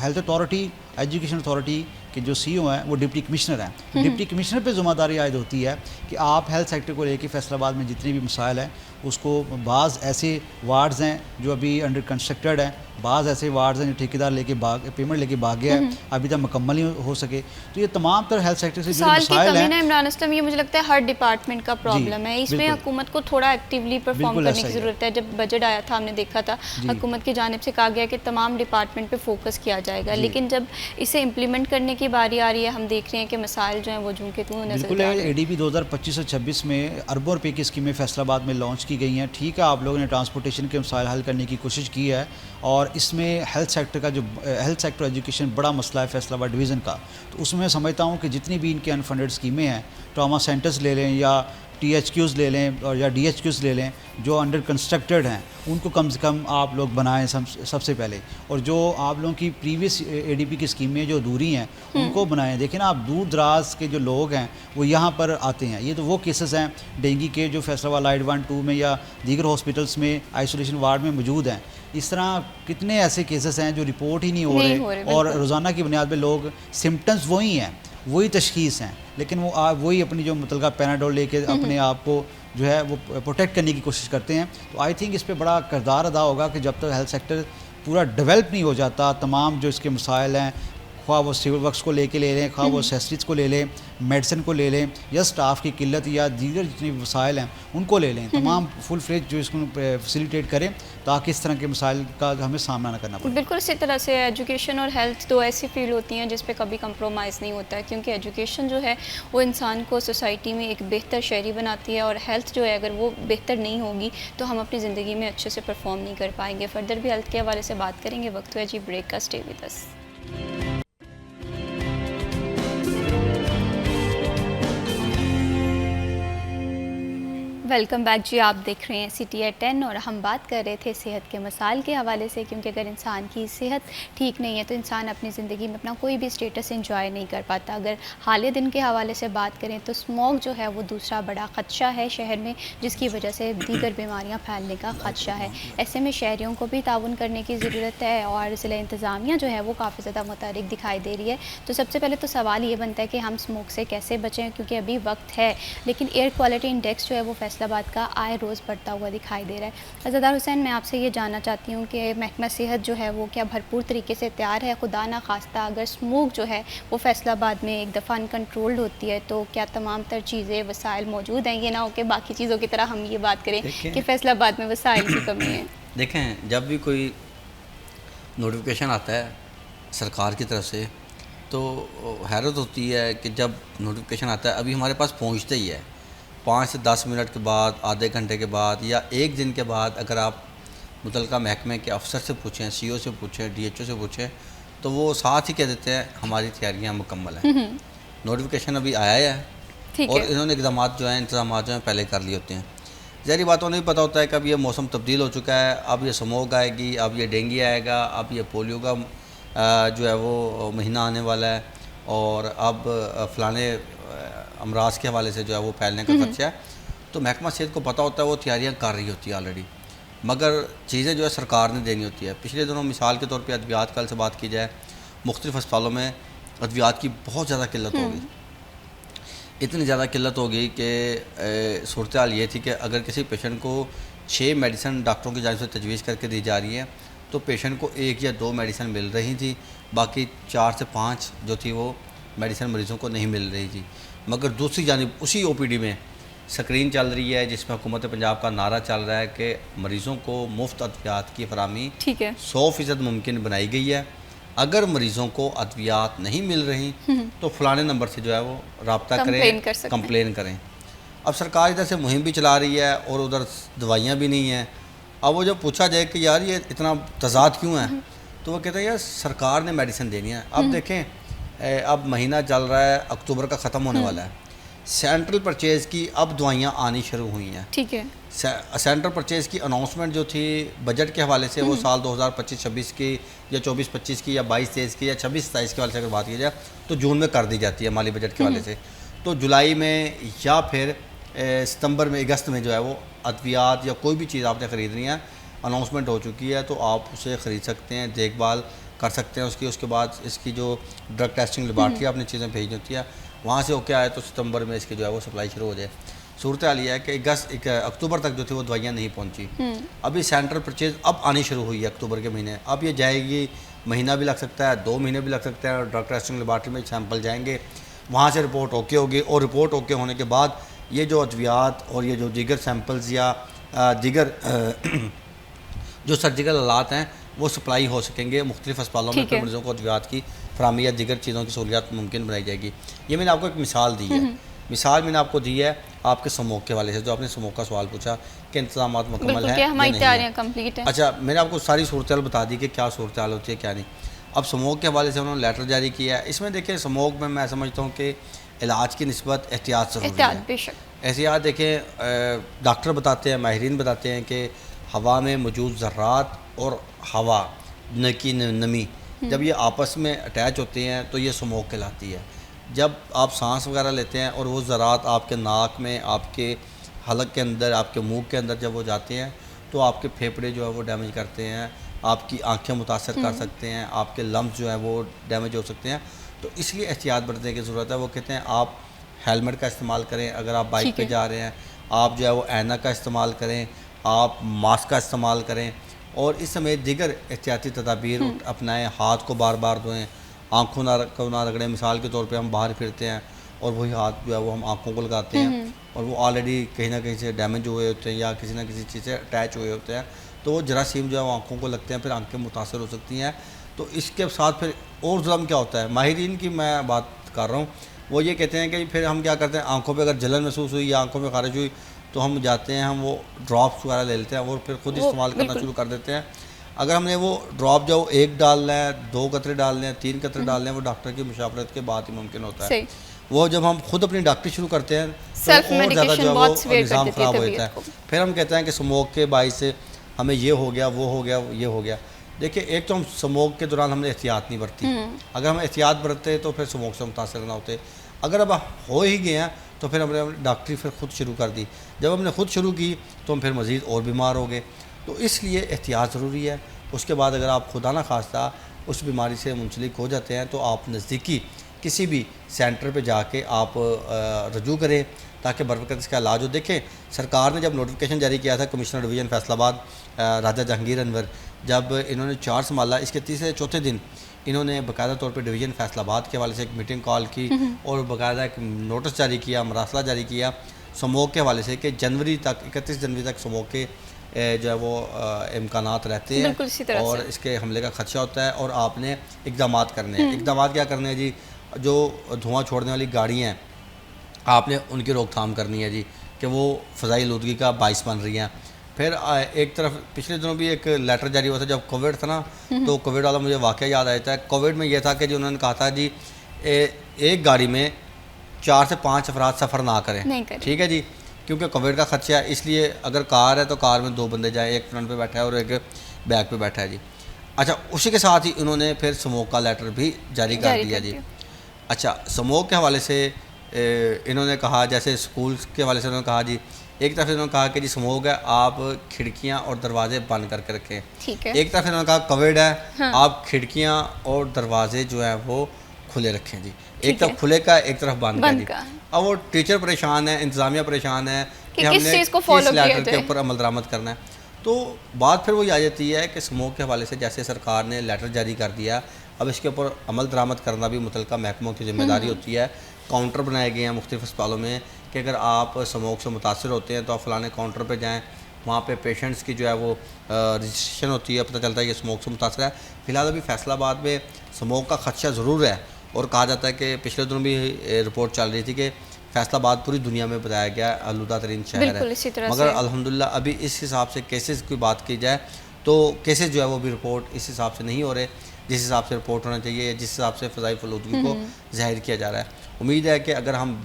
ہیلتھ اتھارٹی, ایجوکیشن اتھارٹی کے جو سی او ہیں وہ ڈپٹی کمشنر ہیں. ڈپٹی کمشنر پہ ذمہ داری عائد ہوتی ہے کہ آپ ہیلتھ سیکٹر کو لے کے فیصل آباد میں جتنے بھی مسائل ہیں اس کو, بعض ایسے وارڈز ہیں جو ابھی انڈر کنسٹرکٹڈ ہیں, بعض ایسے وارڈز ہیں جو ٹھیکیدار لے کے پیمنٹ لے کے بھاگ گیا ہے, ابھی تک مکمل نہیں ہو سکے. تو یہ تمام تر ہیلتھ سیکٹر سے جو مسائل ہیں, عمران اسلم, یہ مجھے لگتا ہے ہر ڈپارٹمنٹ کا پرابلم ہے. اس میں حکومت کو تھوڑا ایکٹیولی پرفارم کرنے کی ضرورت ہے. جب بجٹ آیا تھا ہم نے دیکھا تھا حکومت کی جانب سے کہا گیا کہ تمام ڈپارٹمنٹ پہ فوکس کیا جائے گا, لیکن جب اسے امپلیمنٹ کرنے کی باری آ رہی ہے ہم دیکھ رہے ہیں کہ مسائل جو ہیں وہ جوں کے توں نظر آ رہے ہیں. اے ڈی پی 2025 سے 26 میں اربوں روپے کی اسکیمیں فیصل آباد میں لانچ کی گئی ہیں. ٹھیک ہے, آپ لوگوں نے ٹرانسپورٹیشن کے مسائل حل کرنے کی کوشش کی ہے, اور اس میں ہیلتھ سیکٹر کا جو ہیلتھ سیکٹر ایجوکیشن بڑا مسئلہ ہے فیصل آباد ڈویژن کا. تو اس میں سمجھتا ہوں کہ جتنی بھی ان کے انفنڈڈ اسکیمیں ہیں, ٹراما سینٹرز لے لیں یا ٹی ایچ کیوز لے لیں اور یا ڈی ایچ کیوز لے لیں, جو انڈر کنسٹرکٹڈ ہیں ان کو کم سے کم آپ لوگ بنائیں سب سے پہلے. اور جو آپ لوگوں کی پریویس اے ڈی پی کی اسکیمیں جو ادھوری ہیں ان کو بنائیں. دیکھیں نا, آپ دور دراز کے جو لوگ ہیں وہ یہاں پر آتے ہیں. یہ تو وہ کیسز ہیں ڈینگی کے جو فیصل آباد لائٹ 1 2 میں یا دیگر ہاسپٹلس میں آئسولیشن وارڈ میں موجود ہیں. اس طرح کتنے ایسے کیسز ہیں جو رپورٹ ہی نہیں ہو رہے, اور روزانہ کی بنیاد پہ لوگ, سمٹمز وہی ہیں, وہی تشخیص ہیں, لیکن وہی اپنی جو متعلقہ پیناڈول لے کے اپنے آپ کو جو ہے وہ پروٹیکٹ کرنے کی کوشش کرتے ہیں. تو آئی تھنک اس پہ بڑا کردار ادا ہوگا کہ جب تک ہیلتھ سیکٹر پورا ڈیولپ نہیں ہو جاتا, تمام جو اس کے مسائل ہیں, خواہ وہ سول ورکس کو لے کے لے لیں, خواہ وہ سیسٹریز کو لے لیں, میڈیسن کو لے لیں, یا سٹاف کی قلت یا دیگر جتنے وسائل ہیں ان کو لے لیں, تمام فل فلیج جو اس کو فیسیلیٹیٹ کریں تاکہ اس طرح کے مسائل کا ہمیں سامنا نہ کرنا پڑے. بالکل اسی طرح سے ایجوکیشن اور ہیلتھ دو ایسی فیلڈ ہوتی ہیں جس پہ کبھی کمپرومائز نہیں ہوتا ہے, کیونکہ ایجوکیشن جو ہے وہ انسان کو سوسائٹی میں ایک بہتر شہری بناتی ہے, اور ہیلتھ جو ہے اگر وہ بہتر نہیں ہوگی تو ہم اپنی زندگی میں اچھے سے پرفارم نہیں کر پائیں گے. فردر بھی ہیلتھ کے حوالے سے بات کریں گے. وقت ہے جی بریک کا, stay with us. Welcome back جی. آپ دیکھ رہے ہیں سٹی ایٹ 10 اور ہم بات کر رہے تھے صحت کے مسائل کے حوالے سے، کیونکہ اگر انسان کی صحت ٹھیک نہیں ہے تو انسان اپنی زندگی میں اپنا کوئی بھی اسٹیٹس انجوائے نہیں کر پاتا. اگر حالیہ دن کے حوالے سے بات کریں تو اسموگ جو ہے وہ دوسرا بڑا خدشہ ہے شہر میں، جس کی وجہ سے دیگر بیماریاں پھیلنے کا خدشہ ہے. ایسے میں شہریوں کو بھی تعاون کرنے کی ضرورت ہے اور ضلع انتظامیہ جو ہے وہ کافی زیادہ متحرک دکھائی دے رہی ہے. تو سب سے پہلے تو سوال یہ بنتا ہے کہ ہم اسموگ سے کیسے بچیں، کیونکہ ابھی وقت ہے، لیکن ایئر کوالٹی انڈیکس جو ہے وہ فیصل آباد کا آئے روز بڑھتا ہوا دکھائی دے رہا ہے. عزادار حسین، میں آپ سے یہ جاننا چاہتی ہوں کہ محکمہ صحت جو ہے وہ کیا بھرپور طریقے سے تیار ہے؟ خدا نہ خواستہ اگر اسموگ جو ہے وہ فیصل آباد میں ایک دفعہ انکنٹرولڈ ہوتی ہے تو کیا تمام تر چیزیں وسائل موجود ہیں؟ یہ نہ ہو کہ باقی چیزوں کی طرح ہم یہ بات کریں کہ فیصل آباد میں وسائل کی کمی ہے. دیکھیں، جب بھی کوئی نوٹیفیکیشن آتا ہے سرکار کی طرف سے تو حیرت ہوتی ہے کہ جب نوٹیفیکیشن آتا ہے ابھی ہمارے پاس پہنچتے ہی ہے 5 سے 10 منٹ کے بعد، آدھے گھنٹے کے بعد یا ایک دن کے بعد اگر آپ متعلقہ محکمے کے افسر سے پوچھیں، سی او سے پوچھیں، ڈی ایچ او سے پوچھیں تو وہ ساتھ ہی کہہ دیتے ہیں ہماری تیاریاں مکمل ہیں. نوٹیفیکیشن ابھی آیا ہے اور انہوں نے اقدامات جو ہیں، انتظامات جو ہیں پہلے کر لیے ہوتے ہیں. ظاہری باتوں نہیں پتہ ہوتا ہے کہ اب یہ موسم تبدیل ہو چکا ہے، اب یہ سموگ آئے گی، اب یہ ڈینگی آئے گا، اب یہ پولیو کا جو ہے وہ مہینہ آنے والا ہے اور اب فلانے امراض کے حوالے سے جو ہے وہ پھیلنے کا خدشہ ہے. تو محکمہ صحت کو پتہ ہوتا ہے، وہ تیاریاں کر رہی ہوتی ہے آلریڈی، مگر چیزیں جو ہے سرکار نے دینی ہوتی ہے. پچھلے دنوں مثال کے طور پہ ادویات کل سے بات کی جائے، مختلف اسپتالوں میں ادویات کی بہت زیادہ قلت ہوگی. اتنی زیادہ قلت ہوگی کہ صورتحال یہ تھی کہ اگر کسی پیشنٹ کو 6 میڈیسن ڈاکٹروں کی جانب سے تجویز کر کے دی جا رہی ہے تو پیشنٹ کو 1 یا 2 میڈیسن مل رہی تھی، باقی 4 سے 5 جو تھی وہ میڈیسن مریضوں کو نہیں مل رہی تھی. مگر دوسری جانب اسی او پی ڈی میں سکرین چل رہی ہے جس میں حکومت پنجاب کا نعرہ چل رہا ہے کہ مریضوں کو مفت ادویات کی فراہمی 100% ممکن بنائی گئی ہے. اگر مریضوں کو ادویات نہیں مل رہی تو فلانے نمبر سے جو ہے وہ رابطہ کریں، کمپلین کریں. اب سرکار ادھر سے مہم بھی چلا رہی ہے اور ادھر دوائیاں بھی نہیں ہیں. اب وہ جب پوچھا جائے کہ یار یہ اتنا تضاد کیوں ہے تو وہ کہتے ہیں یار سرکار نے میڈیسن دینی ہے. اب دیکھیں، اب مہینہ چل رہا ہے، اکتوبر کا ختم ہونے والا ہے. سینٹرل پرچیز کی اب دوائیاں آنی شروع ہوئی ہیں. ٹھیک ہے، سینٹرل پرچیز کی اناؤنسمنٹ جو تھی بجٹ کے حوالے سے وہ سال 2025-26 کی یا 24-25 کی یا 22-23 کی یا 26-27 کے حوالے سے اگر بات کی جائے تو جون میں کر دی جاتی ہے مالی بجٹ کے حوالے سے. تو جولائی میں یا پھر ستمبر میں، اگست میں جو ہے وہ ادویات یا کوئی بھی چیز آپ نے خریدنی ہے اناؤنسمنٹ ہو چکی ہے تو آپ اسے خرید سکتے ہیں، دیکھ بھال کر سکتے ہیں اس کے بعد اس کی جو ڈرگ ٹیسٹنگ لیبارٹری آپ نے چیزیں بھیجنی ہوتی ہے وہاں سے اوکے آئے تو ستمبر میں اس کی جو ہے وہ سپلائی شروع ہو جائے. صورتحال یہ ہے کہ اکتوبر تک جو تھی وہ دوائیاں نہیں پہنچی. ابھی سینٹرل پرچیز اب آنی شروع ہوئی ہے اکتوبر کے مہینے. اب یہ جائے گی، مہینہ بھی لگ سکتا ہے، 2 مہینے بھی لگ سکتے ہیں. ڈرگ ٹیسٹنگ لیبارٹری میں سیمپل جائیں گے، وہاں سے رپورٹ اوکے ہوگی اور رپورٹ اوکے ہونے کے بعد یہ جو ادویات اور یہ جو دیگر سیمپلز یا دیگر جو سرجیکل آلات ہیں وہ سپلائی ہو سکیں گے مختلف اسپتالوں میں. پھر مریضوں کو ادویات کی فراہمی یا دیگر چیزوں کی سہولیات ممکن بنائی جائے گی. یہ میں نے آپ کو ایک مثال دی ہے. مثال میں نے آپ کو دی ہے آپ کے سموگ کے حوالے سے، جو آپ نے سموگ کا سوال پوچھا کہ انتظامات مکمل ہیں، ہماری تیاریاں کمپلیٹ ہیں. اچھا، میں نے آپ کو ساری صورتحال بتا دی کہ کیا صورتحال ہوتی ہے کیا نہیں. اب سموگ کے حوالے سے انہوں نے لیٹر جاری کیا ہے. اس میں دیکھیں سموگ میں سمجھتا ہوں کہ علاج کی نسبت احتیاط ضروری ہے. احتیاط دیکھیں، ڈاکٹر بتاتے ہیں، ماہرین بتاتے ہیں کہ ہوا میں موجود ذرات اور ہوا کی نمی جب یہ آپس میں اٹیچ ہوتے ہیں تو یہ سموگ کہلاتی ہے. جب آپ سانس وغیرہ لیتے ہیں اور وہ ذرات آپ کے ناک میں، آپ کے حلق کے اندر، آپ کے منہ کے اندر جب وہ جاتے ہیں تو آپ کے پھیپھڑے جو ہے وہ ڈیمیج کرتے ہیں، آپ کی آنکھیں متاثر کر سکتے ہیں، آپ کے لمس جو ہیں وہ ڈیمیج ہو سکتے ہیں. تو اس لیے احتیاط برتنے کی ضرورت ہے. وہ کہتے ہیں آپ ہیلمٹ کا استعمال کریں، اگر آپ بائک پہ جا رہے ہیں آپ جو ہے وہ اینک کا استعمال کریں، آپ ماسک کا استعمال کریں اور اس سمیت دیگر احتیاطی تدابیر اپنائیں. ہاتھ کو بار بار دھوئیں، آنکھوں کو نہ رگڑیں. مثال کے طور پہ ہم باہر پھرتے ہیں اور وہی ہاتھ جو ہے وہ ہم آنکھوں کو لگاتے ہیں اور وہ آلریڈی کہیں نہ کہیں سے ڈیمیج ہوئے ہوتے ہیں یا کسی نہ کسی چیز سے اٹیچ ہوئے ہوتے ہیں تو وہ جراثیم جو ہے وہ آنکھوں کو لگتے ہیں، پھر آنکھیں متاثر ہو سکتی ہیں. تو اس کے ساتھ پھر اور ظلم کیا ہوتا ہے، ماہرین کی میں بات کر رہا ہوں، وہ یہ کہتے ہیں کہ پھر ہم کیا کرتے ہیں، آنکھوں پہ اگر جلن محسوس ہوئی یا آنکھوں میں خارج ہوئی تو ہم جاتے ہیں، ہم وہ ڈراپس وغیرہ لے لیتے ہیں اور پھر خود استعمال کرنا شروع کر دیتے ہیں. اگر ہم نے وہ ڈراپ جو 1 ڈالنا ہے، 2 قطرے ڈالنے ہیں، 3 قطرے ڈالنے ہیں، وہ ڈاکٹر کی مشاورت کے بعد ہی ممکن ہوتا ہے. صحیح. وہ جب ہم خود اپنی ڈاکٹری شروع کرتے ہیں تو Self اور زیادہ medication جو ہے بہت وہ severe نظام کر دیتی ہے خراب ہو طبیعت جاتا ہے. کو. پھر ہم کہتے ہیں کہ اسموک کے باعث سے ہمیں یہ ہو گیا، وہ ہو گیا، یہ ہو گیا. دیکھیں ایک تو ہم اسموک کے دوران ہم نے احتیاط نہیں برتی. اگر ہم احتیاط برتتے تو پھر اسموک سے متاثر نہ ہوتے. اگر اب ہو ہی گئے ہیں تو پھر ہم نے ڈاکٹری پھر خود شروع کر دی. جب ہم نے خود شروع کی تو ہم پھر مزید اور بیمار ہو گئے. تو اس لیے احتیاط ضروری ہے. اس کے بعد اگر آپ خدا نہ خواستہ اس بیماری سے منسلک ہو جاتے ہیں تو آپ نزدیکی کسی بھی سینٹر پہ جا کے آپ رجوع کریں تاکہ بروقت اس کا علاج ہو. دیکھیں سرکار نے جب نوٹیفیکیشن جاری کیا تھا کمشنر ڈویژن فیصل آباد راجہ جہانگیر انور، جب انہوں نے 4 سنبھالا، اس کے تیسرے چوتھے دن انہوں نے باقاعدہ طور پہ ڈویژن فیصل آباد کے حوالے سے ایک میٹنگ کال کی اور باقاعدہ ایک نوٹس جاری کیا، مراسلہ جاری کیا سموک کے حوالے سے کہ جنوری تک 31 جنوری تک سموک کے جو ہے وہ امکانات رہتے ہیں بالکل اسی طرح اور سے اس کے حملے کا خدشہ ہوتا ہے اور آپ نے اقدامات کرنے ہیں. اقدامات کیا کرنے ہیں جی؟ جو دھواں چھوڑنے والی گاڑیاں ہیں آپ نے ان کی روک تھام کرنی ہے جی کہ وہ فضائی آلودگی کا باعث بن رہی ہیں. پھر ایک طرف پچھلے دنوں بھی ایک لیٹر جاری ہوا تھا جب کووڈ تھا نا، تو کووڈ والا مجھے واقعہ یاد آ جاتا ہے. کووڈ میں یہ تھا کہ جی انہوں نے کہا تھا جی ایک گاڑی میں 4 سے 5 افراد سفر نہ کریں. ٹھیک ہے جی، کیونکہ کووڈ کا خدشہ ہے. اس لیے اگر کار ہے تو کار میں 2 بندے جائیں، ایک فرنٹ پہ بیٹھا ہے اور ایک بیک پہ بیٹھا ہے جی. اچھا اسی کے ساتھ ہی انہوں نے پھر سموک کا لیٹر بھی جاری کر دیا جی. اچھا سموک کے حوالے سے انہوں نے کہا جیسے اسکول کے حوالے سے انہوں نے کہا جی ایک طرف انہوں نے کہا کہ جی سموک ہے آپ کھڑکیاں اور دروازے بند کر کے رکھیں. ایک طرف انہوں نے کہا کووڈ ہے آپ کھڑکیاں اور دروازے جو ہیں وہ کھلے رکھیں جی. ایک طرف کھلے کا ایک طرف بند کا جی. اب وہ ٹیچر پریشان ہے، انتظامیہ پریشان ہے کہ ہم نے کس لیٹر کے اوپر عمل درآمد کرنا ہے. تو بات پھر وہی آ جاتی ہے کہ سموک کے حوالے سے جیسے سرکار نے لیٹر جاری کر دیا، اب اس کے اوپر عمل درآمد کرنا بھی متعلقہ محکموں کی ذمہ داری ہوتی ہے. کاؤنٹر بنائے گئے ہیں مختلف اسپتالوں میں کہ اگر آپ سموک سے متاثر ہوتے ہیں تو آپ فلانے کاؤنٹر پہ جائیں، وہاں پہ پیشنٹس کی جو ہے وہ رجسٹریشن ہوتی ہے، پتہ چلتا ہے یہ سموک سے متاثر ہے. فی الحال ابھی فیصل آباد میں سموک کا خدشہ ضرور ہے اور کہا جاتا ہے کہ پچھلے دنوں بھی رپورٹ چل رہی تھی کہ فیصل آباد پوری دنیا میں بتایا گیا آلودہ ترین شہر ہے. مگر الحمدللہ ابھی اس حساب سے کیسز کی بات کی جائے تو کیسز جو ہے وہ بھی رپورٹ اس حساب سے نہیں ہو رہے جس حساب سے رپورٹ ہونا چاہیے، جس حساب سے فضائی آلودگی کو ظاہر کیا جا رہا ہے. امید ہے کہ اگر ہم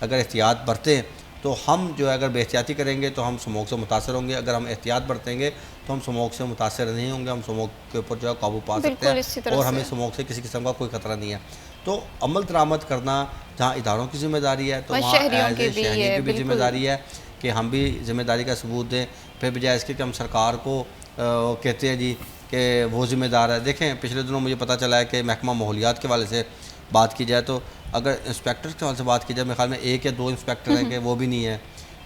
اگر احتیاط برتیں تو ہم جو ہے اگر بے احتیاطی کریں گے تو ہم سموک سے متاثر ہوں گے. اگر ہم احتیاط برتیں گے تو ہم سموک سے متاثر نہیں ہوں گے، ہم سموک کے اوپر جو ہے قابو پا سکتے ہیں اور ہمیں سموک سے کسی قسم کا کوئی خطرہ نہیں ہے. تو عمل درآمد کرنا جہاں اداروں کی ذمہ داری ہے تو وہاں شہریوں کی بھی ذمہ داری ہے کہ ہم بھی ذمہ داری کا ثبوت دیں. پھر بجائے اس کے کہ ہم سرکار کو کہتے ہیں جی کہ وہ ذمہ دار ہے. دیکھیں پچھلے دنوں مجھے پتہ چلا ہے کہ محکمہ ماحولیات کے حوالے سے بات کی جائے تو اگر انسپیکٹر کے حوالے سے بات کی جائے میرے خیال میں 1 یا 2 انسپیکٹر ہیں کہ وہ بھی نہیں ہے،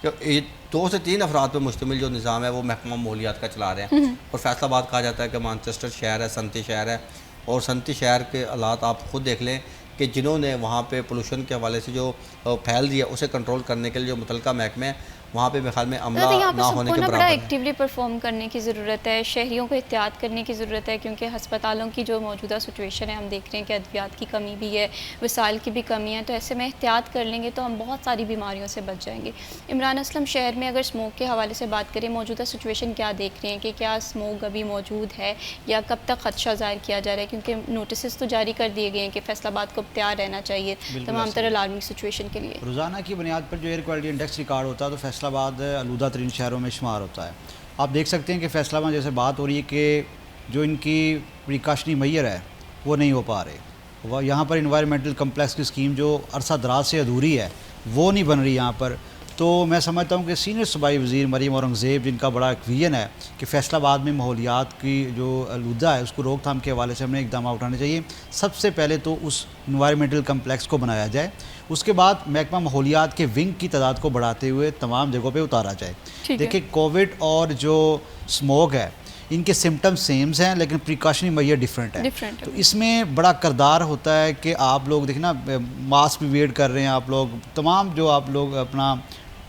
کہ 2 سے 3 افراد پہ مشتمل جو نظام ہے وہ محکمہ ماحولیات کا چلا رہے ہیں. اور فیصل آباد کہا جاتا ہے کہ مانچسٹر شہر ہے، صنعتی شہر ہے، اور صنعتی شہر کے حالات آپ خود دیکھ لیں کہ جنہوں نے وہاں پہ پولوشن کے حوالے سے جو پھیل دیا اسے کنٹرول کرنے کے لیے جو متعلقہ محکمے وہاں پہ میرے خیال میں عملہ نہ ہونے کے برابر ہے. ایکٹیولی پرفارم کرنے کی ضرورت ہے، شہریوں کو احتیاط کرنے کی ضرورت ہے کیونکہ ہسپتالوں کی جو موجودہ سچویشن ہے ہم دیکھ رہے ہیں کہ ادویات کی کمی بھی ہے، وسائل کی بھی کمی ہے. تو ایسے میں احتیاط کر لیں گے تو ہم بہت ساری بیماریوں سے بچ جائیں گے. عمران اسلم شہر میں اگر اسموک کے حوالے سے بات کریں موجودہ سچویشن کیا دیکھ رہے ہیں کہ کیا اسموک ابھی موجود ہے یا کب تک خدشہ ظاہر کیا جا رہا ہے؟ کیونکہ نوٹسز تو جاری کر دیے گئے ہیں کہ فیصل آباد کو تیار رہنا چاہیے تمام طرح الارمنگ سچویشن کے لیے. روزانہ کی بنیاد پر جو ایئر کوالٹی انڈیکس ریکارڈ ہوتا ہے تو فیصل آباد آلودہ ترین شہروں میں شمار ہوتا ہے. آپ دیکھ سکتے ہیں کہ فیصل آباد جیسے بات ہو رہی ہے کہ جو ان کی پریکاشنی میئر ہے وہ نہیں ہو پا رہے. یہاں پر انوائرمنٹل کمپلیکس کی اسکیم جو عرصہ دراز سے ادھوری ہے وہ نہیں بن رہی یہاں پر. تو میں سمجھتا ہوں کہ سینئر صوبائی وزیر مریم اورنگزیب جن کا بڑا ایک ویژن ہے کہ فیصل آباد میں ماحولیات کی جو آلودہ ہے اس کو روک تھام کے حوالے سے ہم نے اقدامات اٹھانے چاہیے. سب سے پہلے تو اس انوائرمنٹل کمپلیکس کو بنایا جائے، اس کے بعد محکمہ ماحولیات کے ونگ کی تعداد کو بڑھاتے ہوئے تمام جگہوں پہ اتارا جائے. دیکھیں کووڈ اور جو اسموک ہے ان کے سمٹمز سیمز ہیں لیکن پریکاشنی میئر ڈیفرنٹ ہے. تو اس میں بڑا کردار ہوتا ہے کہ آپ لوگ دیکھیں نا ماسک بھی ویئر کر رہے ہیں آپ لوگ، تمام جو آپ لوگ اپنا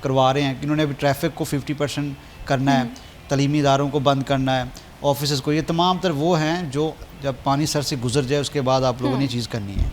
کروا رہے ہیں کہ انہوں نے بھی ٹریفک کو 50% کرنا ہے، تعلیمی اداروں کو بند کرنا ہے، آفیسز کو، یہ تمام تر وہ ہیں جو جب پانی سر سے گزر جائے اس کے بعد آپ لوگوں نے یہ چیز کرنی ہے.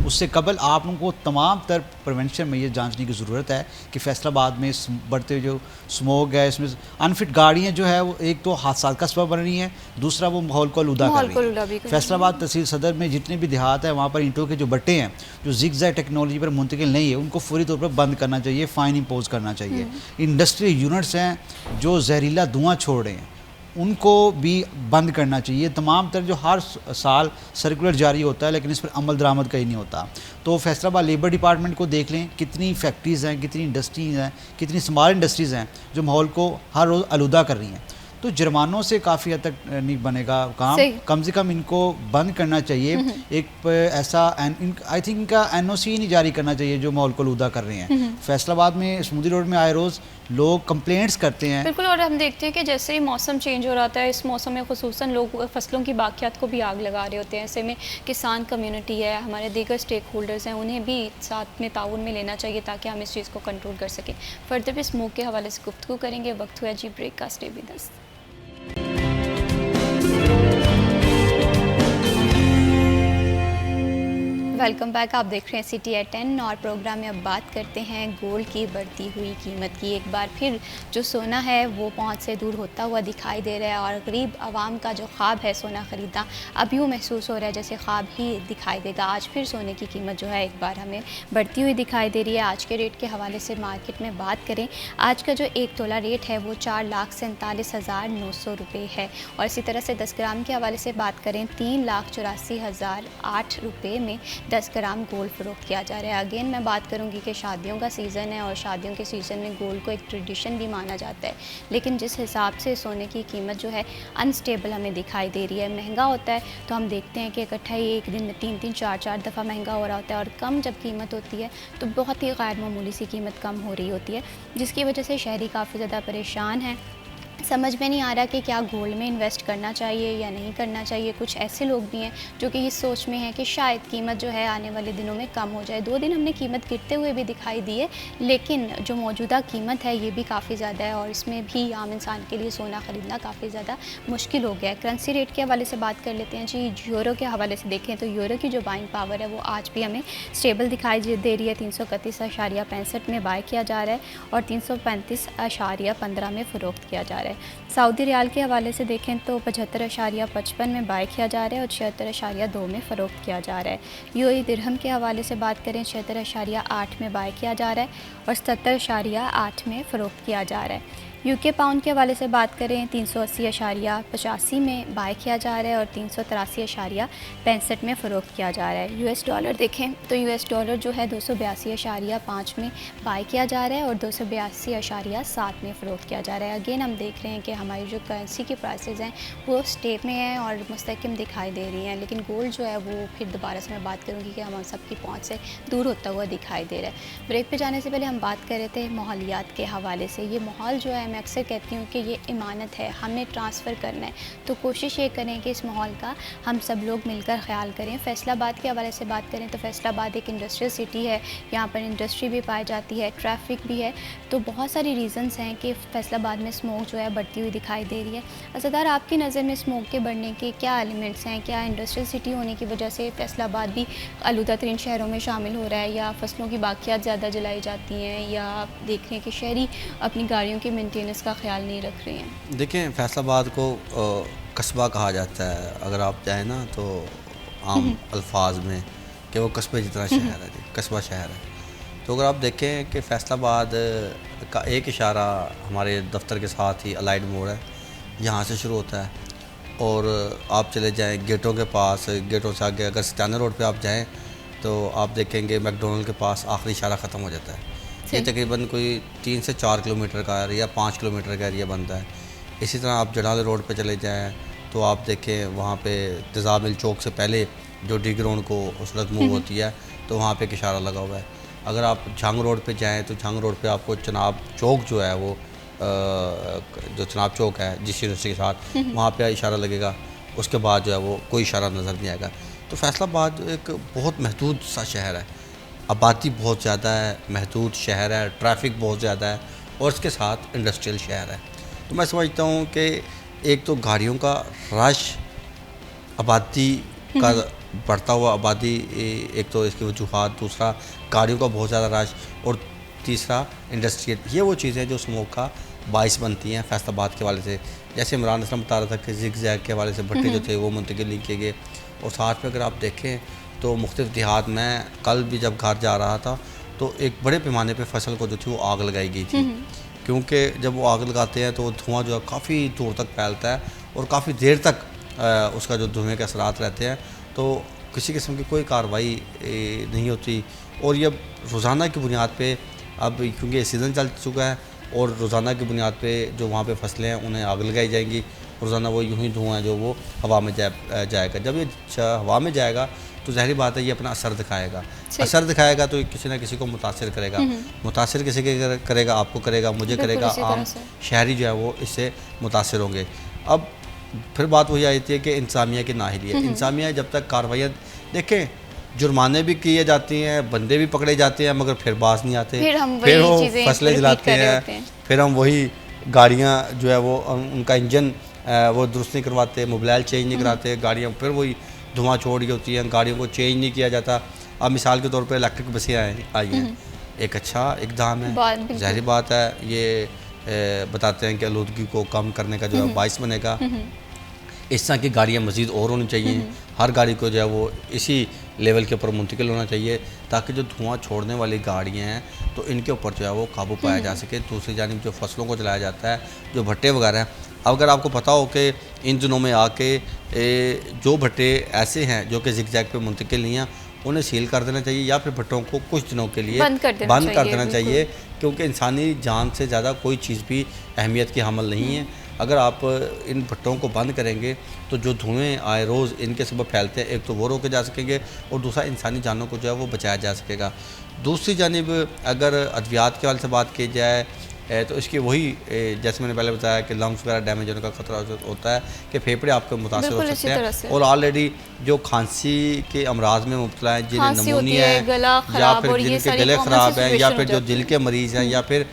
اس سے قبل آپ لوگوں کو تمام تر پریونشن میں یہ جانچنے کی ضرورت ہے کہ فیصل آباد میں بڑھتے جو سموگ ہے، اس میں انفٹ گاڑیاں جو ہے وہ ایک تو حادثات کا سبب بن رہی ہیں، دوسرا وہ ماحول کو آلودہ کر رہی ہیں. فیصل آباد تحصیل صدر میں جتنے بھی دیہات ہیں وہاں پر اینٹوں کے جو بٹے ہیں جو زگ زیگ ٹیکنالوجی پر منتقل نہیں ہے ان کو فوری طور پر بند کرنا چاہیے، فائن امپوز کرنا چاہیے. انڈسٹری یونٹس ہیں جو زہریلا دھواں چھوڑ رہے ہیں ان کو بھی بند کرنا چاہیے. تمام تر جو ہر سال سرکولر جاری ہوتا ہے لیکن اس پر عمل درآمد کہیں نہیں ہوتا. تو فیصل آباد لیبر ڈپارٹمنٹ کو دیکھ لیں کتنی فیکٹریز ہیں، کتنی انڈسٹریز ہیں، کتنی اسمال انڈسٹریز ہیں جو ماحول کو ہر روز آلودہ کر رہی ہیں. تو جرمانوں سے کافی حد تک نہیں بنے گا کام، کم سے کم ان کو بند کرنا چاہیے. ایک ایسا آئی تھنک ان کا NOC نہیں جاری کرنا چاہیے جو ماحول کو آلودہ کر رہے ہیں. فیصل آباد میں سمندری روڈ میں آئے روز لوگ کمپلینٹس کرتے ہیں. بالکل، اور ہم دیکھتے ہیں کہ جیسے ہی موسم چینج ہو رہا ہے اس موسم میں خصوصاً لوگ فصلوں کی باقیات کو بھی آگ لگا رہے ہوتے ہیں. ایسے میں کسان کمیونٹی ہے، ہمارے دیگر اسٹیک ہولڈرز ہیں، انہیں بھی ساتھ میں تعاون میں لینا چاہیے تاکہ ہم اس چیز کو کنٹرول کر سکیں. فردر بھی اسموک کے حوالے سے گفتگو کریں گے. وقت ہوا جی بریک کا. Stay with us. Welcome back. آپ دیکھ رہے ہیں سٹی ایٹ 10 اور پروگرام میں اب بات کرتے ہیں گولڈ کی بڑھتی ہوئی قیمت کی. ایک بار پھر جو سونا ہے وہ پہنچ سے دور ہوتا ہوا دکھائی دے رہا ہے اور غریب عوام کا جو خواب ہے سونا خریدنا اب یوں محسوس ہو رہا ہے جیسے خواب ہی دکھائی دے گا. آج پھر سونے کی قیمت جو ہے ایک بار ہمیں بڑھتی ہوئی دکھائی دے رہی ہے. آج کے ریٹ کے حوالے سے مارکیٹ میں بات کریں، آج کا جو 1 تولہ ریٹ ہے وہ 4,47,900 روپے ہے. اور اسی طرح سے 10 گرام کے حوالے سے بات کریں 3,84,008 روپے میں 10 گرام گولڈ فروخت کیا جا رہا ہے. اگین میں بات کروں گی کہ شادیوں کا سیزن ہے اور شادیوں کے سیزن میں گولڈ کو ایک ٹریڈیشن بھی مانا جاتا ہے، لیکن جس حساب سے سونے کی قیمت جو ہے انسٹیبل ہمیں دکھائی دے رہی ہے. مہنگا ہوتا ہے تو ہم دیکھتے ہیں کہ اکٹھا ہی ایک دن میں 3 4 دفعہ مہنگا ہو رہا ہوتا ہے، اور کم جب قیمت ہوتی ہے تو بہت ہی غیر معمولی سی قیمت کم ہو رہی ہوتی ہے، جس کی وجہ سے شہری کافی زیادہ پریشان ہیں. سمجھ میں نہیں آ رہا کہ کیا گولڈ میں انویسٹ کرنا چاہیے یا نہیں کرنا چاہیے. کچھ ایسے لوگ بھی ہیں جو کہ اس سوچ میں ہیں کہ شاید قیمت جو ہے آنے والے دنوں میں کم ہو جائے. 2 دن ہم نے قیمت گرتے ہوئے بھی دکھائی دی ہے، لیکن جو موجودہ قیمت ہے یہ بھی کافی زیادہ ہے اور اس میں بھی عام انسان کے لیے سونا خریدنا کافی زیادہ مشکل ہو گیا ہے. کرنسی ریٹ کے حوالے سے بات کر لیتے ہیں جی. یورو کے حوالے سے دیکھیں تو یورو کی جو بائنگ پاور ہے وہ آج بھی ہمیں اسٹیبل دکھائی دے رہی ہے. 331.65 میں بائی کیا جا رہا ہے اور 335.15 میں فروخت کیا جا رہا ہے. سعودی ریال کے حوالے سے دیکھیں تو 75.55 میں بائی کیا جا رہا ہے اور 76.2 میں فروخت کیا جا رہا ہے. UAE درہم کے حوالے سے بات کریں 76.8 میں بائی کیا جا رہا ہے اور 77.8 میں فروخت کیا جا رہا ہے. UK پاؤنڈ کے حوالے سے بات کریں 380.85 میں بائی کیا جا رہا ہے اور 383.65 میں فروخت کیا جا رہا ہے. US ڈالر دیکھیں تو US ڈالر جو ہے 282.5 میں بائی کیا جا رہا ہے اور 282.7 میں فروخت کیا جا رہا ہے. اگین ہم دیکھ رہے ہیں کہ ہماری جو کرنسی کی پرائسز ہیں وہ اسٹیپ میں ہیں اور مستحکم دکھائی دے رہی ہیں، لیکن گولڈ جو ہے وہ پھر دوبارہ سے میں بات کروں گی کہ ہم سب کی پہنچ سے دور ہوتا ہوا دکھائی دے رہا ہے. بریک پہ جانے سے پہلے ہم بات کر رہے تھے ماحولیات کے حوالے سے. یہ ماحول جو ہے میں اکثر کہتی ہوں کہ یہ امانت ہے، ہم نے ٹرانسفر کرنا ہے، تو کوشش یہ کریں کہ اس ماحول کا ہم سب لوگ مل کر خیال کریں. فیصل آباد کے حوالے سے بات کریں تو فیصل آباد ایک انڈسٹریل سٹی ہے، یہاں پر انڈسٹری بھی پائی جاتی ہے، ٹریفک بھی ہے، تو بہت ساری ریزنز ہیں کہ فیصل آباد میں اسموک جو ہے بڑھتی ہوئی دکھائی دے رہی ہے. اسدار، آپ کی نظر میں اسموک کے بڑھنے کے کیا ایلیمنٹس ہیں؟ کیا انڈسٹریل سٹی ہونے کی وجہ سے فیصل آباد بھی آلودہ ترین شہروں میں شامل ہو رہا ہے، یا فصلوں کی باقیات زیادہ جلائی جاتی ہیں، یا آپ دیکھ رہے ہیں کہ شہری اپنی گاڑیوں کی مینٹیننس کا خیال نہیں رکھ رہے ہیں؟ دیکھیں، فیصل آباد کو قصبہ کہا جاتا ہے اگر آپ جائیں نا تو عام الفاظ میں، کہ وہ قصبے جتنا شہر ہے، قصبہ شہر ہے. تو اگر آپ دیکھیں کہ فیصل آباد کا ایک اشارہ ہمارے دفتر کے ساتھ ہی الائڈ موڑ ہے، یہاں سے شروع ہوتا ہے اور آپ چلے جائیں گیٹوں کے پاس، گیٹوں سے آگے اگر ستانہ روڈ پہ آپ جائیں تو آپ دیکھیں گے میک ڈونلڈ کے پاس آخری اشارہ ختم ہو جاتا ہے. یہ تقریباً کوئی 3 سے 4 کلومیٹر کا یا 5 کلومیٹر کا ایریا بنتا ہے. اسی طرح آپ جڑال روڈ پہ چلے جائیں تو آپ دیکھیں وہاں پہ تیزاب مل چوک سے پہلے جو ڈی گراؤنڈ کو سڑک موو ہوتی ہے تو وہاں پہ ایک اشارہ لگا ہوا ہے. اگر آپ جھنگ روڈ پہ جائیں تو جھنگ روڈ پہ آپ کو چناب چوک جو ہے وہ جو چناب چوک ہے جس یونیورسٹی کے ساتھ، وہاں پہ اشارہ لگے گا. اس کے بعد جو ہے وہ کوئی اشارہ نظر نہیں آئے گا. تو فیصل آباد ایک بہت محدود سا شہر ہے، آبادی بہت زیادہ ہے، محدود شہر ہے، ٹریفک بہت زیادہ ہے اور اس کے ساتھ انڈسٹریل شہر ہے. تو میں سمجھتا ہوں کہ ایک تو گاڑیوں کا رش، آبادی کا بڑھتا ہوا آبادی ایک تو اس کی وجوہات، دوسرا گاڑیوں کا بہت زیادہ رش، اور تیسرا انڈسٹریل، یہ وہ چیزیں جو اسموک کا باعث بنتی ہیں فیصل آباد کے حوالے سے. جیسے عمران اسلم بتا رہا تھا کہ زگ زیگ کے حوالے سے بھٹے جو تھے وہ منتقل نہیں کیے گئے. اور ساتھ میں اگر آپ دیکھیں تو مختلف دیہات میں کل بھی جب گھر جا رہا تھا تو ایک بڑے پیمانے پہ فصل کو جو تھی وہ آگ لگائی گئی تھی، کیونکہ جب وہ آگ لگاتے ہیں تو وہ دھواں جو ہے کافی دور تک پھیلتا ہے اور کافی دیر تک اس کا جو دھوئیں کے اثرات رہتے ہیں، تو کسی قسم کی کوئی کارروائی نہیں ہوتی. اور یہ روزانہ کی بنیاد پہ اب کیونکہ یہ سیزن چل چکا ہے اور روزانہ کی بنیاد پہ جو وہاں پہ فصلیں ہیں انہیں آگ لگائی جائیں گی، روزانہ وہ یوں ہی دھواں جو وہ ہوا میں جائے گا. جب یہ ہوا میں جائے گا تو ظاہری بات ہے یہ اپنا اثر دکھائے گا. اثر دکھائے گا تو کسی نہ کسی کو متاثر کرے گا. متاثر کسی کے کرے گا، آپ کو کرے گا، مجھے کرے گا، عام شہری جو ہے وہ اس سے متاثر ہوں گے. اب پھر بات وہی آتی ہے کہ انتظامیہ کی نااہلی ہے. انتظامیہ جب تک کارروائیاں دیکھیں، جرمانے بھی کیے جاتے ہیں، بندے بھی پکڑے جاتے ہیں، مگر پھر باز نہیں آتے، پھر وہ فصلیں جلاتے ہیں، پھر ہم وہی گاڑیاں جو ہے وہ ان کا انجن وہ درست نہیں کرواتے، موبلائل چینج نہیں کراتے، گاڑیاں پھر وہی دھواں چھوڑ رہی ہوتی ہیں، گاڑیوں کو چینج نہیں کیا جاتا. اب مثال کے طور پہ الیکٹرک بسیں آئی ہیں، ایک اچھا اقدام ہے. ظاہری بات ہے یہ بتاتے ہیں کہ آلودگی کو کم کرنے کا جو ہے باعث بنے گا. اس طرح کی گاڑیاں مزید اور ہونی چاہیے. ہر گاڑی کو جو ہے وہ اسی لیول کے اوپر منتقل ہونا چاہیے تاکہ جو دھواں چھوڑنے والی گاڑیاں ہیں تو ان کے اوپر جو ہے وہ قابو پایا جا سکے. دوسری جانب جو فصلوں کو جلایا جاتا ہے، جو بھٹے وغیرہ ہیں، اگر آپ کو پتہ ہو کہ ان دنوں میں آ کے جو بھٹے ایسے ہیں جو کہ زگ زیگ پہ منتقل نہیں ہیں انہیں سیل کر دینا چاہیے یا پھر بھٹوں کو کچھ دنوں کے لیے بند کر دینا چاہیے، کیونکہ انسانی جان سے زیادہ کوئی چیز بھی اہمیت کی حامل نہیں ہے. اگر آپ ان بھٹوں کو بند کریں گے تو جو دھوئیں آئے روز ان کے سبب پھیلتے ہیں، ایک تو وہ روکے جا سکیں گے اور دوسرا انسانی جانوں کو جو ہے وہ بچایا جا سکے گا. دوسری جانب اگر ادویات کے حوالے سے بات کی جائے تو اس کی وہی جیسے میں نے پہلے بتایا کہ لنگس وغیرہ ڈیمیج ہونے کا خطرہ ہوتا ہے کہ پھیپھڑے آپ کو متاثر ہو سکتے ہیں. اور آلریڈی جو کھانسی کے امراض میں مبتلا ہیں، جنہیں نمونیا ہے یا پھر جن کے گلے خراب ہیں یا پھر جو دل کے مریض ہیں یا پھر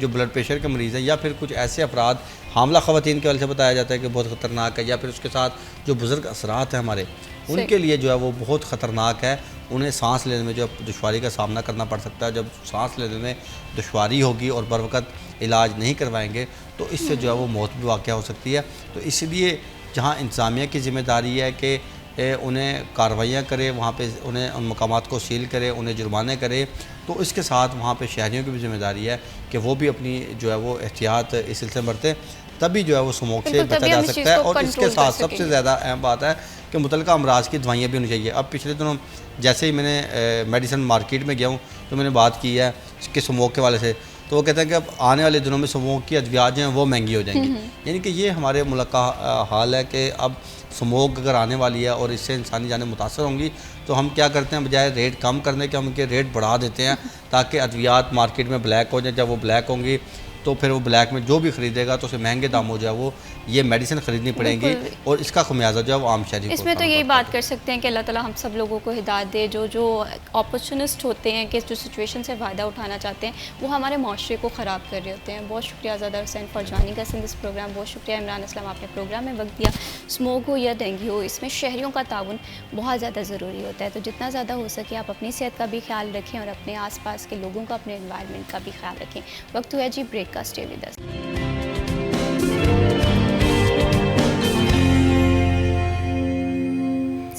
جو بلڈ پریشر کے مریض ہیں یا پھر کچھ ایسے افراد، حاملہ خواتین کے حوالے سے بتایا جاتا ہے کہ بہت خطرناک ہے، یا پھر اس کے ساتھ جو بزرگ اثرات ہیں ہمارے ان کے لیے جو ہے وہ بہت خطرناک ہے. انہیں سانس لینے میں جو دشواری کا سامنا کرنا پڑ سکتا ہے. جب سانس لینے میں دشواری ہوگی اور بر وقت علاج نہیں کروائیں گے تو اس سے جو ہے وہ موت بھی واقع ہو سکتی ہے. تو اس لیے جہاں انتظامیہ کی ذمہ داری ہے کہ انہیں کارروائیاں کرے، وہاں پہ انہیں ان مقامات کو سیل کرے، انہیں جرمانے کرے، تو اس کے ساتھ وہاں پہ شہریوں کی بھی ذمہ داری ہے کہ وہ بھی اپنی جو ہے وہ احتیاط اس سلسلے میں برتیں، تبھی جو ہے وہ اسموک سے بچا جا سکتا ہے. اور اس کے ساتھ سب سے زیادہ اہم بات ہے کہ متعلقہ امراض کی دوائیاں بھی ہونی چاہیے. اب پچھلے دنوں جیسے ہی میں نے میڈیسن مارکیٹ میں گیا ہوں تو میں نے بات کی ہے کہ اسموک کے والے سے، تو وہ کہتے ہیں کہ اب آنے والے دنوں میں اسموک کی ادویات جو ہیں وہ مہنگی ہو جائیں گی. یعنی کہ یہ ہمارے ملک کا حال ہے کہ اب اسموک اگر آنے والی ہے اور اس سے انسانی جانیں متاثر ہوں گی تو ہم کیا کرتے ہیں، بجائے ریٹ کم کرنے کے ہم ان کے ریٹ بڑھا دیتے ہیں تاکہ ادویات مارکیٹ میں بلیک ہو جائیں. جب وہ بلیک ہوں گی تو پھر وہ بلیک میں جو بھی خریدے گا تو اسے مہنگے داموں جو ہے وہ یہ میڈیسن خریدنی پڑیں گی اور اس کا خمیازہ جو ہے وہ عام شہری کو اس میں تو یہی بات کر سکتے ہیں کہ اللہ تعالیٰ ہم سب لوگوں کو ہدایت دے. جو اپرچونسٹ ہوتے ہیں کہ جو سچویشن سے فائدہ اٹھانا چاہتے ہیں وہ ہمارے معاشرے کو خراب کر رہے ہوتے ہیں. بہت شکریہ Azada Hussain for joining us in this programme. بہت شکریہ عمران اسلم، آپ نے پروگرام میں وقت دیا. اسموک ہو یا ڈینگی ہو، اس میں شہریوں کا تعاون بہت زیادہ ضروری ہوتا ہے. تو جتنا زیادہ ہو سکے آپ اپنی صحت کا بھی خیال رکھیں اور اپنے آس پاس کے لوگوں کا، اپنے انوائرمنٹ کا بھی خیال رکھیں. وقت ہوا جی بریک کا. Stay with us.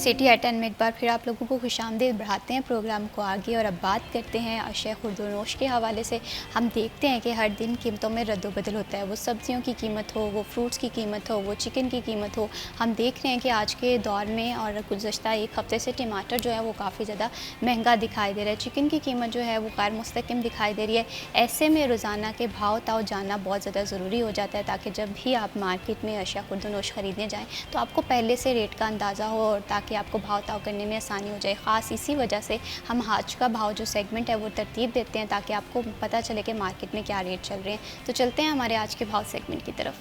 City at 10 میں ایک بار پھر آپ لوگوں کو خوش آمدید بڑھاتے ہیں پروگرام کو آگے اور اب بات کرتے ہیں اشیاء خورد و نوش کے حوالے سے. ہم دیکھتے ہیں کہ ہر دن قیمتوں میں رد و بدل ہوتا ہے، وہ سبزیوں کی قیمت ہو، وہ فروٹس کی قیمت ہو، وہ چکن کی قیمت ہو. ہم دیکھ رہے ہیں کہ آج کے دور میں اور گزشتہ ایک ہفتے سے ٹماٹر جو ہے وہ کافی زیادہ مہنگا دکھائی دے رہا ہے. چکن کی قیمت جو ہے وہ غیر مستحکم دکھائی دے رہی ہے. ایسے میں روزانہ کے بھاؤ تاؤ جاننا بہت زیادہ ضروری ہو جاتا ہے تاکہ جب بھی آپ مارکیٹ میں اشیاء خورد و نوش خریدنے جائیں تو آپ کو پہلے سے ریٹ کا اندازہ ہو اور تاکہ آپ کو بھاؤ تاؤ کرنے میں آسانی ہو جائے. خاص اسی وجہ سے ہم آج کا بھاؤ جو سیگمنٹ ہے وہ ترتیب دیتے ہیں تاکہ آپ کو پتہ چلے کہ مارکیٹ میں کیا ریٹ چل رہے ہیں. تو چلتے ہیں ہمارے آج کے بھاؤ سیگمنٹ کی طرف.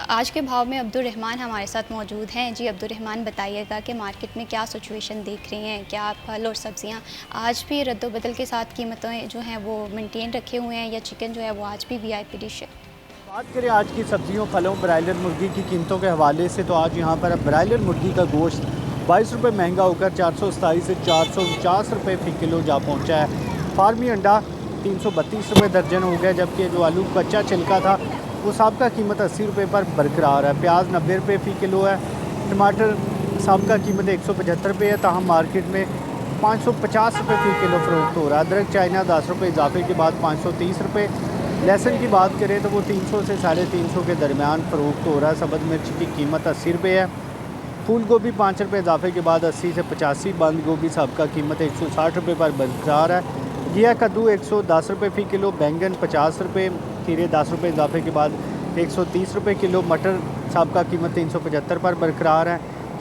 آج کے بھاؤ میں عبدالرحمان ہمارے ساتھ موجود ہیں. جی عبدالرحمان، بتائیے گا کہ مارکیٹ میں کیا سچویشن دیکھ رہی ہیں؟ کیا پھل اور سبزیاں آج بھی رد و بدل کے ساتھ قیمتیں جو ہیں وہ مینٹین رکھے ہوئے ہیں یا چکن جو ہے وہ آج بھی وی آئی پی ڈش ہے؟ بات کریں آج کی سبزیوں پھلوں برائلر مرغی کی قیمتوں کے حوالے سے تو آج یہاں پر اب برائلر مرغی کا گوشت 22 روپے مہنگا ہو کر 427 سے 449 روپے فی کلو جا پہنچا ہے۔ فارمی انڈا 332 روپے درجن ہو گیا، جبکہ جو آلو کچا چھلکا تھا وہ سابقہ قیمت 80 روپے پر برقرار ہے۔ پیاز 90 روپے فی کلو ہے، ٹماٹر سابقہ قیمت 175 روپے ہے، تاہم مارکیٹ میں 550 روپے فی کلو فروخت ہو رہا ہے۔ ادرک چائنا 10 روپے اضافے کے بعد 530 روپے۔ لہسن کی بات کریں تو وہ 300 سے 350 کے درمیان فروخت ہو رہا ہے۔ سبز مرچ کی قیمت 80 روپے ہے، پھول گوبھی 5 روپے اضافے کے بعد 80 سے 85، بند گوبھی سابقہ قیمت 160 روپے پر برقرار ہے۔ گیا کدو 110 روپے فی کلو، بینگن 50 روپے، کھیرے 10 روپے اضافے کے بعد 130 روپے کلو، مٹر سابقہ قیمت 375 پر برقرار ہے۔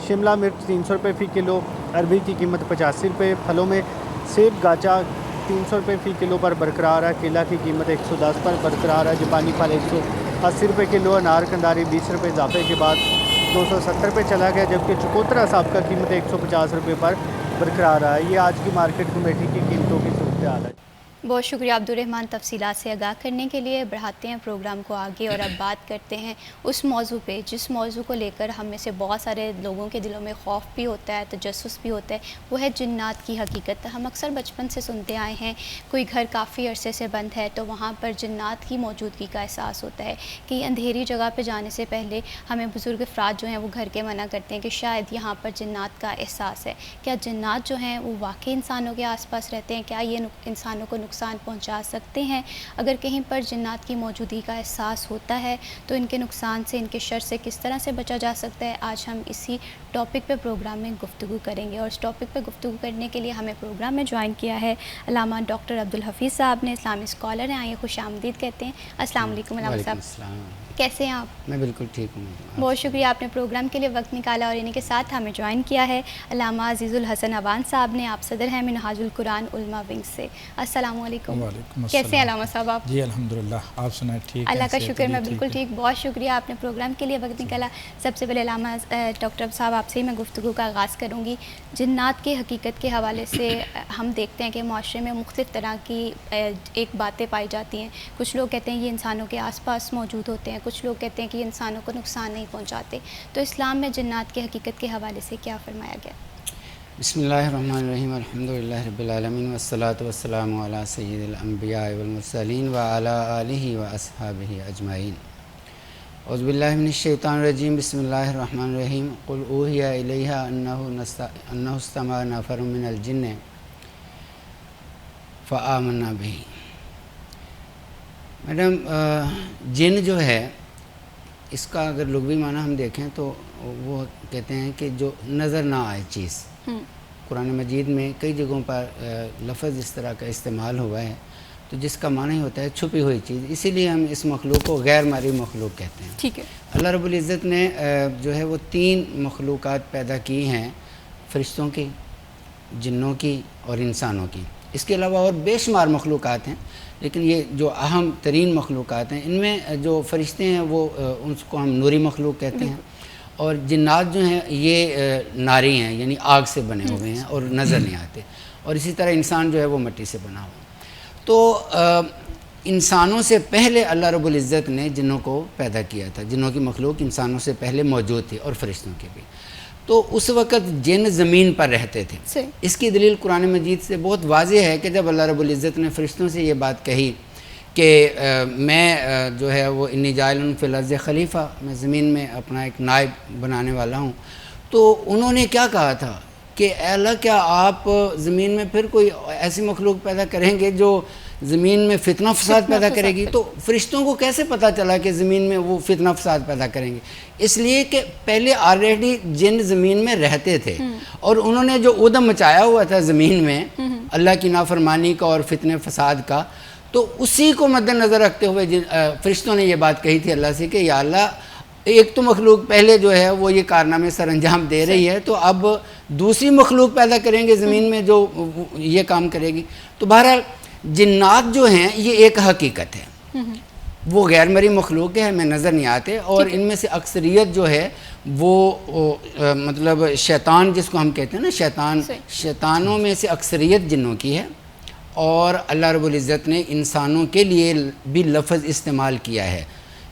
شملہ مرچ 300 روپے فی کلو، عربی کی قیمت 85 روپے۔ پھلوں میں سیب گاچا 300 روپے فی کلو پر برقرار ہے، کیلا کی قیمت 110 پر برقرار ہے۔ جاپانی پھل 180 روپے کلو، انار کنداری 20 روپے اضافے کے بعد 270 روپے چلا گیا، جبکہ چکوترا سابقہ قیمت 150 روپے پر برقرار ہے۔ یہ آج کی مارکیٹ کمیٹی کی قیمتوں کی صورتحال ہے۔ بہت شکریہ عبدالرحمن تفصیلات سے آگاہ کرنے کے لیے۔ بڑھاتے ہیں پروگرام کو آگے اور اب بات کرتے ہیں اس موضوع پہ جس موضوع کو لے کر ہم میں سے بہت سارے لوگوں کے دلوں میں خوف بھی ہوتا ہے، تجسس بھی ہوتا ہے، وہ ہے جنات کی حقیقت۔ ہم اکثر بچپن سے سنتے آئے ہیں، کوئی گھر کافی عرصے سے بند ہے تو وہاں پر جنات کی موجودگی کا احساس ہوتا ہے کہ اندھیری جگہ پہ جانے سے پہلے ہمیں بزرگ افراد جو ہیں وہ گھر کے منع کرتے ہیں کہ شاید یہاں پر جنات کا احساس ہے۔ کیا جنات جو ہیں وہ واقعی انسانوں کے آس پاس رہتے ہیں؟ کیا یہ انسانوں کو نقصان پہنچا سکتے ہیں؟ اگر کہیں پر جنات کی موجودگی کا احساس ہوتا ہے تو ان کے نقصان سے، ان کے شر سے کس طرح سے بچا جا سکتا ہے؟ آج ہم اسی ٹاپک پہ پروگرام میں گفتگو کریں گے، اور اس ٹاپک پہ گفتگو کرنے کے لیے ہمیں پروگرام میں جوائن کیا ہے علامہ ڈاکٹر عبدالحفیظ صاحب نے، اسلامی اسکالر ہیں، آئیے خوش آمدید کہتے ہیں۔ السلام علیکم علامہ صاحب، کیسے ہیں آپ؟ میں بالکل ٹھیک ہوں۔ بہت شکریہ آپ نے پروگرام کے لیے وقت نکالا اور انہیں کے ساتھ ہمیں جوائن کیا ہے علامہ عزیز الحسن عوان صاحب نے، آپ صدر ہیں منہاج القرآن علماء ونگ سے۔ السلام علیکم۔ وعلیکم السلام۔ کیسے ہیں علامہ صاحب آپ؟ جی الحمدللہ، آپ سنائیں ٹھیک ہیں؟ اللہ کا صحت شکر، میں ٹھیک بالکل ہے؟ ٹھیک، بہت شکریہ آپ نے پروگرام کے لیے وقت نکالا۔ سب سے پہلے علامہ ڈاکٹر صاحب آپ سے ہی میں گفتگو کا آغاز کروں گی۔ جنات کی حقیقت کے حوالے سے ہم دیکھتے ہیں کہ معاشرے میں مختلف طرح کی ایک باتیں پائی جاتی ہیں۔ کچھ لوگ کہتے ہیں یہ انسانوں کے آس پاس موجود ہوتے ہیں، کچھ لوگ کہتے ہیں کہ یہ انسانوں کو نقصان نہیں پہنچاتے۔ تو اسلام میں جنات کی حقیقت کے حوالے سے کیا فرمایا گیا؟ بسم اللہ الرحمن الرحیم، الحمدللہ رب العالمین، والصلاة والسلام علی سید الانبیاء والمرسلین وعلی آلہ واصحابہ اجمعین۔ اعوذ باللہ من الشیطان الرجیم، بسم اللہ الرحمن الرحیم۔ قل اوحی الیہ انہ استمع نفر من الجن فآمنا بہ۔ میڈم، جن جو ہے اس کا اگر لغوی معنی ہم دیکھیں تو وہ کہتے ہیں کہ جو نظر نہ آئے چیز۔ قرآن مجید میں کئی جگہوں پر لفظ اس طرح کا استعمال ہوا ہے، تو جس کا معنی ہوتا ہے چھپی ہوئی چیز، اسی لیے ہم اس مخلوق کو غیر مرئی مخلوق کہتے ہیں۔ ٹھیک ہے۔ اللہ رب العزت نے جو ہے وہ 3 مخلوقات پیدا کی ہیں، فرشتوں کی، جنوں کی اور انسانوں کی۔ اس کے علاوہ اور بے شمار مخلوقات ہیں، لیکن یہ جو اہم ترین مخلوقات ہیں، ان میں جو فرشتے ہیں وہ ان کو ہم نوری مخلوق کہتے ہیں، اور جنات جو ہیں یہ ناری ہیں، یعنی آگ سے بنے ہوئے ہیں اور نظر نہیں آتے، اور اسی طرح انسان جو ہے وہ مٹی سے بنا ہوا ہے۔ تو انسانوں سے پہلے اللہ رب العزت نے جنوں کو پیدا کیا تھا، جنوں کی مخلوق انسانوں سے پہلے موجود تھی اور فرشتوں کے بھی۔ تو اس وقت جن زمین پر رہتے تھے۔ اس کی دلیل قرآن مجید سے بہت واضح ہے کہ جب اللہ رب العزت نے فرشتوں سے یہ بات کہی کہ میں جو ہے وہ انی جاعل فی الارض خلیفہ، میں زمین میں اپنا ایک نائب بنانے والا ہوں، تو انہوں نے کیا کہا تھا کہ اے اللہ، کیا آپ زمین میں پھر کوئی ایسی مخلوق پیدا کریں گے جو زمین میں فتنہ فساد پیدا کرے گی؟ تو فرشتوں کو کیسے پتہ چلا کہ زمین میں وہ فتنہ فساد پیدا کریں گے؟ اس لیے کہ پہلے آلریڈی جن زمین میں رہتے تھے، اور انہوں نے جو ادم مچایا ہوا تھا زمین میں اللہ کی نافرمانی کا اور فتنہ فساد کا، تو اسی کو مد نظر رکھتے ہوئے فرشتوں نے یہ بات کہی تھی اللہ سے کہ یا اللہ، ایک تو مخلوق پہلے جو ہے وہ یہ کارنامے سر انجام دے رہی ہے، تو اب دوسری مخلوق پیدا کریں گے زمین میں جو یہ کام کرے گی۔ تو بہرحال جنات جو ہیں یہ ایک حقیقت ہے، وہ غیر مرئی مخلوق ہے، ہمیں نظر نہیں آتے، اور ان میں سے اکثریت جو ہے وہ مطلب شیطان جس کو ہم کہتے ہیں نا، شیطانوں میں سے اکثریت جنوں کی ہے، اور اللہ رب العزت نے انسانوں کے لیے بھی لفظ استعمال کیا ہے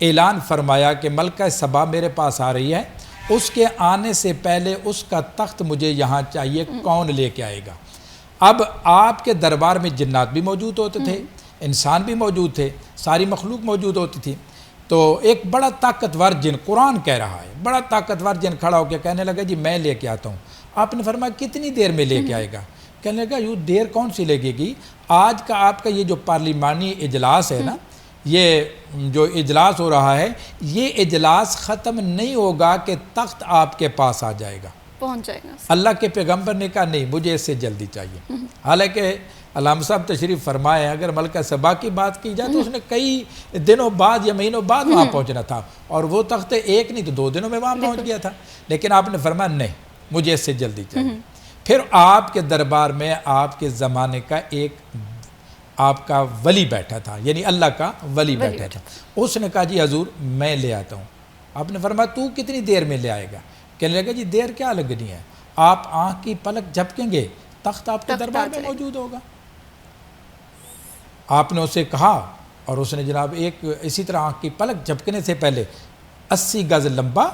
اعلان فرمایا کہ ملکہ سبا میرے پاس آ رہی ہے، اس کے آنے سے پہلے اس کا تخت مجھے یہاں چاہیے، کون لے کے آئے گا؟ اب آپ کے دربار میں جنات بھی موجود ہوتے تھے، انسان بھی موجود تھے، ساری مخلوق موجود ہوتی تھی. تو ایک بڑا طاقتور جن، قرآن کہہ رہا ہے، بڑا طاقتور جن کھڑا ہو کے کہنے لگا جی میں لے کے آتا ہوں. آپ نے فرمایا کتنی دیر میں لے کے آئے گا؟ کہنے لگا یوں دیر کون سی لگے گی، آج کا آپ کا یہ جو پارلیمانی اجلاس ہے نا، یہ جو اجلاس ہو رہا ہے، یہ اجلاس ختم نہیں ہوگا کہ تخت آپ کے پاس آ جائے گا، پہنچ جائے گا. اللہ کے پیغمبر نے کہا نہیں مجھے اس سے جلدی چاہیے. حالانکہ علامہ صاحب تشریف فرمائے اگر ملکہ سبا کی بات کی جائے تو اس نے کئی دنوں بعد یا مہینوں بعد وہاں پہنچنا تھا، اور وہ تخت ایک نہیں تو 2 دنوں میں وہاں پہنچ گیا تھا. لیکن آپ نے فرمایا نہیں مجھے اس سے جلدی چاہیے. پھر آپ کے دربار میں آپ کے زمانے کا ایک آپ کا ولی بیٹھا تھا، یعنی اللہ کا ولی بیٹھا تھا. اس نے کہا جی حضور میں لے آتا ہوں. آپ نے فرمایا تو کتنی دیر میں لے آئے گا؟ کہنے لگا جی دیر کیا لگنی ہے، آپ آنکھ کی پلک جھپکیں گے تخت آپ کے دربار میں موجود ہوگا. آپ نے اسے کہا اور اس نے جناب ایک اسی طرح آنکھ کی پلک جھپکنے سے پہلے 80 گز لمبا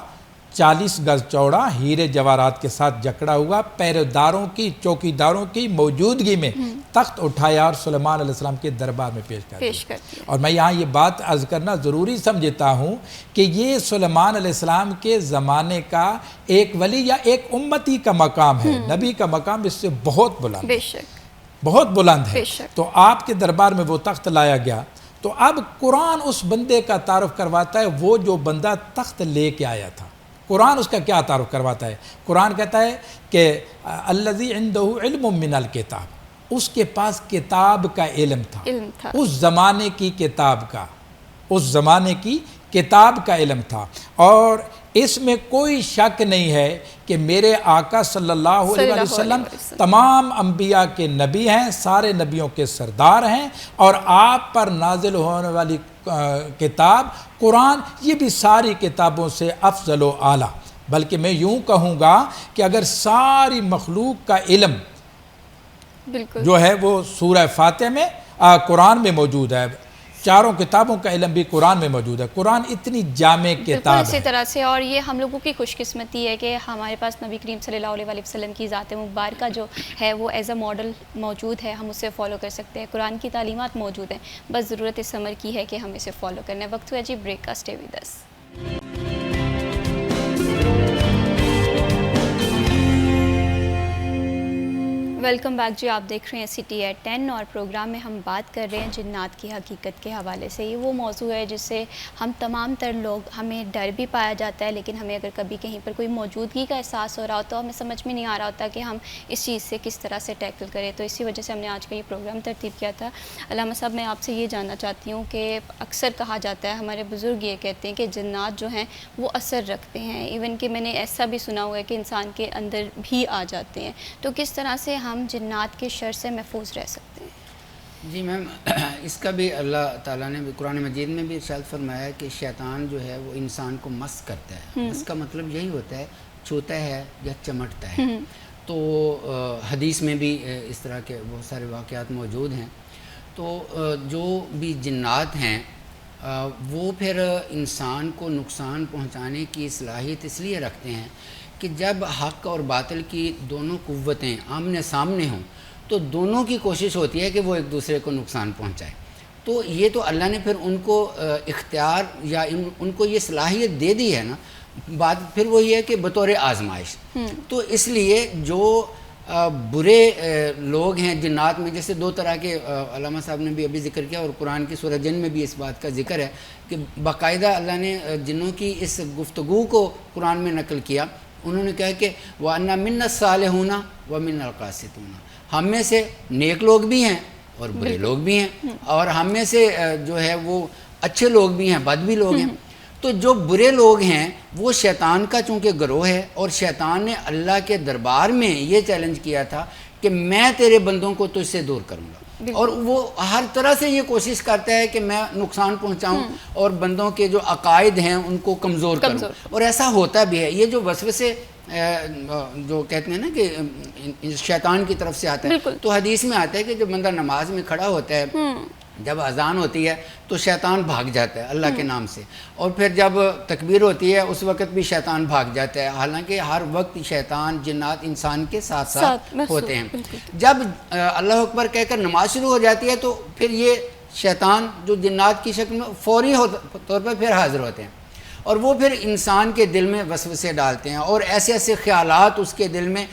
40 گز چوڑا ہیرے جواہرات کے ساتھ جکڑا ہوا پہرےداروں کی چوکیداروں کی موجودگی میں تخت اٹھایا اور سلیمان علیہ السلام کے دربار میں پیش کر دیا. اور میں یہاں یہ بات عرض کرنا ضروری سمجھتا ہوں کہ یہ سلیمان علیہ السلام کے زمانے کا ایک ولی یا ایک امتی کا مقام ہے، نبی کا مقام اس سے بہت بلند ہے، بہت بلند ہے. تو آپ کے دربار میں وہ تخت لایا گیا. تو اب قرآن اس بندے کا تعارف کرواتا ہے، وہ جو بندہ تخت لے کے آیا تھا. قرآن اس کا کیا تعارف کرواتا ہے؟ قرآن کہتا ہے کہ الذی عندہ علم من الکتاب، اس کے پاس کتاب کا علم تھا، اس زمانے کی کتاب کا، اس زمانے کی کتاب کا علم تھا. اور اس میں کوئی شک نہیں ہے کہ میرے آقا صلی اللہ علیہ وسلم تمام انبیاء کے نبی ہیں، سارے نبیوں کے سردار ہیں، اور آپ پر نازل ہونے والی کتاب قرآن یہ بھی ساری کتابوں سے افضل و اعلیٰ. بلکہ میں یوں کہوں گا کہ اگر ساری مخلوق کا علم جو ہے وہ سورہ فاتحہ میں قرآن میں موجود ہے، چاروں کتابوں کا علم بھی قرآن میں موجود ہے. قرآن اتنی جامع کتاب ہے. اسی طرح سے، اور یہ ہم لوگوں کی خوش قسمتی ہے کہ ہمارے پاس نبی کریم صلی اللہ علیہ وسلم کی ذات مبارکہ جو ہے وہ ایز اے ماڈل موجود ہے، ہم اسے فالو کر سکتے ہیں. قرآن کی تعلیمات موجود ہیں، بس ضرورت اس عمر کی ہے کہ ہم اسے فالو کرنا ہے. وقت ہوا جی بریک کا. Stay with us. Welcome back جی. آپ دیکھ رہے ہیں سٹی ایٹ 10 اور پروگرام میں ہم بات کر رہے ہیں جنات کی حقیقت کے حوالے سے. یہ وہ موضوع ہے جس سے ہم تمام تر لوگ، ہمیں ڈر بھی پایا جاتا ہے، لیکن ہمیں اگر کبھی کہیں پر کوئی موجودگی کا احساس ہو رہا ہوتا ہے، ہمیں سمجھ میں نہیں آ رہا ہوتا کہ ہم اس چیز سے کس طرح سے ٹیکل کریں. تو اسی وجہ سے ہم نے آج کا یہ پروگرام ترتیب کیا تھا. علامہ صاحب میں آپ سے یہ جاننا چاہتی ہوں کہ اکثر کہا جاتا ہے، ہمارے بزرگ یہ کہتے ہیں کہ جنات جو ہیں وہ اثر رکھتے ہیں، ایون کہ میں نے ایسا بھی سنا ہوا ہے کہ انسان کے اندر بھی آ جاتے ہیں. تو کس طرح سے ہم جنات کے شر سے محفوظ رہ سکتے ہیں؟ جی میم، اس کا بھی اللہ تعالیٰ نے بھی قرآن مجید میں بھی ارشاد فرمایا ہے کہ شیطان جو ہے وہ انسان کو مس کرتا ہے. اس کا مطلب یہی ہوتا ہے چھوتا ہے یا چمٹتا ہے. تو حدیث میں بھی اس طرح کے بہت سارے واقعات موجود ہیں. تو جو بھی جنات ہیں وہ پھر انسان کو نقصان پہنچانے کی صلاحیت اس لیے رکھتے ہیں کہ جب حق اور باطل کی دونوں قوتیں آمنے سامنے ہوں تو دونوں کی کوشش ہوتی ہے کہ وہ ایک دوسرے کو نقصان پہنچائے. تو یہ تو اللہ نے پھر ان کو اختیار یا ان کو یہ صلاحیت دے دی ہے نا. بات پھر وہی ہے کہ بطور آزمائش. تو اس لیے جو برے لوگ ہیں جنات میں، جیسے 2 طرح کے علامہ صاحب نے بھی ابھی ذکر کیا، اور قرآن کی سورہ جن میں بھی اس بات کا ذکر ہے کہ باقاعدہ اللہ نے جنوں کی اس گفتگو کو قرآن میں نقل کیا. انہوں نے کہا کہ وَأَنَّا مِنَّا الصَّالِحُونَ وَمِنَّا الْقَاسِطُونَ، ہم میں سے نیک لوگ بھی ہیں اور برے لوگ بھی ہیں، اور ہم میں سے جو ہے وہ اچھے لوگ بھی ہیں، بد بھی لوگ ہیں. تو جو برے لوگ ہیں وہ شیطان کا چونکہ گروہ ہے، اور شیطان نے اللہ کے دربار میں یہ چیلنج کیا تھا کہ میں تیرے بندوں کو تجھ سے دور کروں گا، اور وہ ہر طرح سے یہ کوشش کرتا ہے کہ میں نقصان پہنچاؤں اور بندوں کے جو عقائد ہیں ان کو کمزور کروں. اور ایسا ہوتا بھی ہے. یہ جو وسوسے جو کہتے ہیں نا کہ شیطان کی طرف سے آتا ہے، تو حدیث میں آتا ہے کہ جب بندہ نماز میں کھڑا ہوتا ہے جب اذان ہوتی ہے تو شیطان بھاگ جاتا ہے اللہ کے نام سے، اور پھر جب تکبیر ہوتی ہے اس وقت بھی شیطان بھاگ جاتا ہے، حالانکہ ہر وقت شیطان جنات انسان کے ساتھ ساتھ ہوتے ہیں۔ جب اللہ اکبر کہہ کر نماز شروع ہو جاتی ہے تو پھر یہ شیطان جو جنات کی شکل میں فوری طور پر پھر حاضر ہوتے ہیں، اور وہ پھر انسان کے دل میں وسوسے ڈالتے ہیں، اور ایسے ایسے خیالات اس کے دل میں،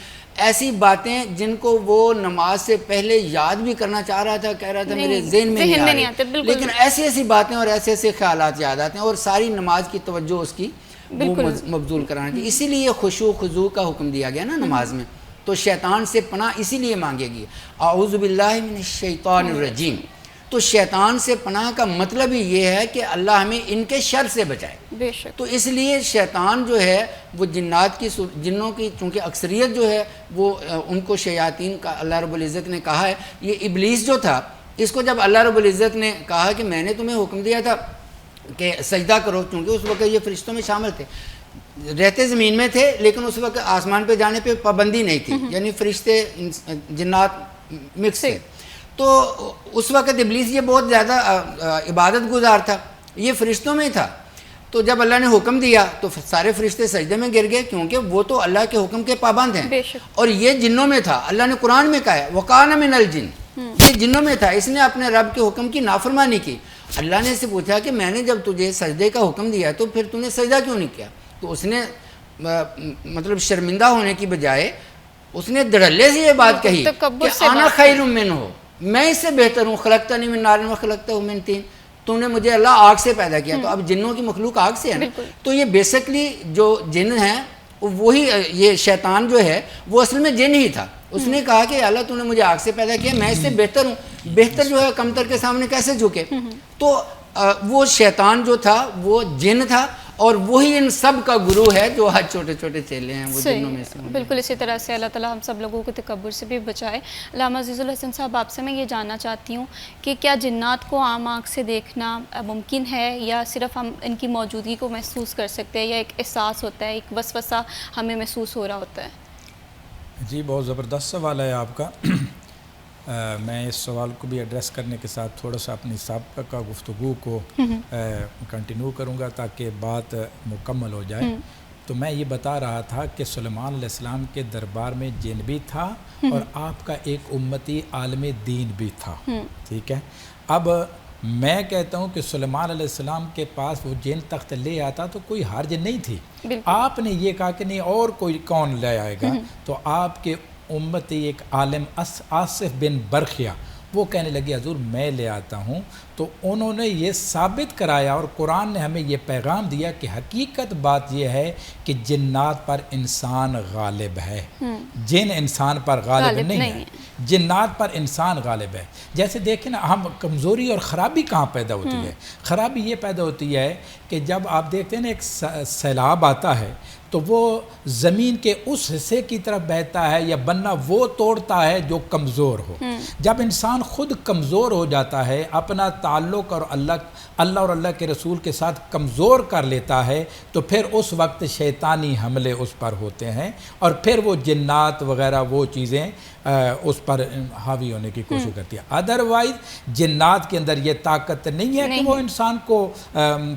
ایسی باتیں جن کو وہ نماز سے پہلے یاد بھی کرنا چاہ رہا تھا، کہہ رہا تھا میرے ذہن میں نہیں آ رہی، لیکن ایسی ایسی باتیں اور ایسے ایسے خیالات یاد آتے ہیں، اور ساری نماز کی توجہ اس کی وہ مبذول کرانے کی۔ اسی لیے خشوع خضوع کا حکم دیا گیا نا نماز میں، تو شیطان سے پناہ اسی لیے مانگے گی، اعوذ باللہ من الشیطان الرجیم۔ تو شیطان سے پناہ کا مطلب ہی یہ ہے کہ اللہ ہمیں ان کے شر سے بچائے۔ بے شک۔ تو اس لیے شیطان جو ہے وہ جنوں کی چونکہ اکثریت جو ہے وہ ان کو شیاطین کا اللہ رب العزت نے کہا ہے، یہ ابلیس جو تھا اس کو جب اللہ رب العزت نے کہا کہ میں نے تمہیں حکم دیا تھا کہ سجدہ کرو، چونکہ اس وقت یہ فرشتوں میں شامل تھے، رہتے زمین میں تھے لیکن اس وقت آسمان پہ جانے پہ پابندی نہیں تھی، یعنی فرشتے جنات مکس تھے، تو اس وقت ابلیس یہ بہت زیادہ عبادت گزار تھا، یہ فرشتوں میں تھا، تو جب اللہ نے حکم دیا تو سارے فرشتے سجدے میں گر گئے، کیونکہ وہ تو اللہ کے حکم کے پابند ہیں، اور یہ جنوں میں تھا۔ اللہ نے قرآن میں کہا ہے وَقَانَ مِنَ الْجِنِّ، یہ جنوں میں تھا، اس نے اپنے رب کے حکم کی نافرمانی کی۔ اللہ نے اس سے پوچھا کہ میں نے جب تجھے سجدے کا حکم دیا تو پھر تو نے سجدہ کیوں نہیں کیا؟ تو اس نے مطلب شرمندہ ہونے کی بجائے اس نے دھڑلے سے یہ بات کہی کہ انا خیر منہ، میں اس سے بہتر ہوں، خلقتنی من نار و خلقتہ من طین، تو نے مجھے اللہ آگ سے پیدا کیا۔ تو اب جنوں کی مخلوق آگ سے ہے نا، تو یہ بیسکلی جو جن ہیں وہی، یہ شیطان جو ہے وہ اصل میں جن ہی تھا، اس نے کہا کہ اللہ تو نے مجھے آگ سے پیدا کیا، میں اس سے بہتر ہوں، بہتر جو ہے کمتر کے سامنے کیسے جھکے؟ تو وہ شیطان جو تھا وہ جن تھا، اور وہی ان سب کا گرو ہے جو آج چھوٹے چھوٹے چیلے ہیں وہ جنوں میں سے۔ بالکل اسی طرح سے اللہ تعالیٰ ہم سب لوگوں کو تکبر سے بھی بچائے۔ علامہ عزیز الحسن صاحب، آپ سے میں یہ جاننا چاہتی ہوں کہ کیا جنات کو عام آنکھ سے دیکھنا ممکن ہے، یا صرف ہم ان کی موجودگی کو محسوس کر سکتے ہیں، یا ایک احساس ہوتا ہے، ایک وسوسہ ہمیں محسوس ہو رہا ہوتا ہے؟ جی بہت زبردست سوال ہے آپ کا۔ میں اس سوال کو بھی ایڈریس کرنے کے ساتھ تھوڑا سا اپنی سابقہ گفتگو کو کنٹینیو کروں گا تاکہ بات مکمل ہو جائے۔ تو میں یہ بتا رہا تھا کہ سلیمان علیہ السلام کے دربار میں جن بھی تھا اور آپ کا ایک امتی عالم دین بھی تھا، ٹھیک ہے۔ اب میں کہتا ہوں کہ سلیمان علیہ السلام کے پاس وہ جن تخت لے آتا تو کوئی حرج نہیں تھی، آپ نے یہ کہا کہ نہیں اور کوئی کون لے آئے گا، تو آپ کے امتی ایک عالم آصف بن برخیہ وہ کہنے لگے حضور میں لے آتا ہوں، تو انہوں نے یہ ثابت کرایا، اور قرآن نے ہمیں یہ پیغام دیا کہ حقیقت بات یہ ہے کہ جنات پر انسان غالب ہے، جن انسان پر غالب نہیں ہے، جنات پر انسان غالب ہے۔ جیسے دیکھیں نا، ہم کمزوری اور خرابی کہاں پیدا ہوتی ہے؟ خرابی یہ پیدا ہوتی ہے کہ جب آپ دیکھتے ہیں نا ایک سیلاب آتا ہے تو وہ زمین کے اس حصے کی طرف بہتا ہے یا بننا وہ توڑتا ہے جو کمزور ہو۔ جب انسان خود کمزور ہو جاتا ہے، اپنا تعلق اور اللہ اور اللہ کے رسول کے ساتھ کمزور کر لیتا ہے، تو پھر اس وقت شیطانی حملے اس پر ہوتے ہیں، اور پھر وہ جنات وغیرہ وہ چیزیں اس پر حاوی ہونے کی کوشش کرتی ہے۔ ادروائز جنات کے اندر یہ طاقت نہیں ہے کہ وہ انسان کو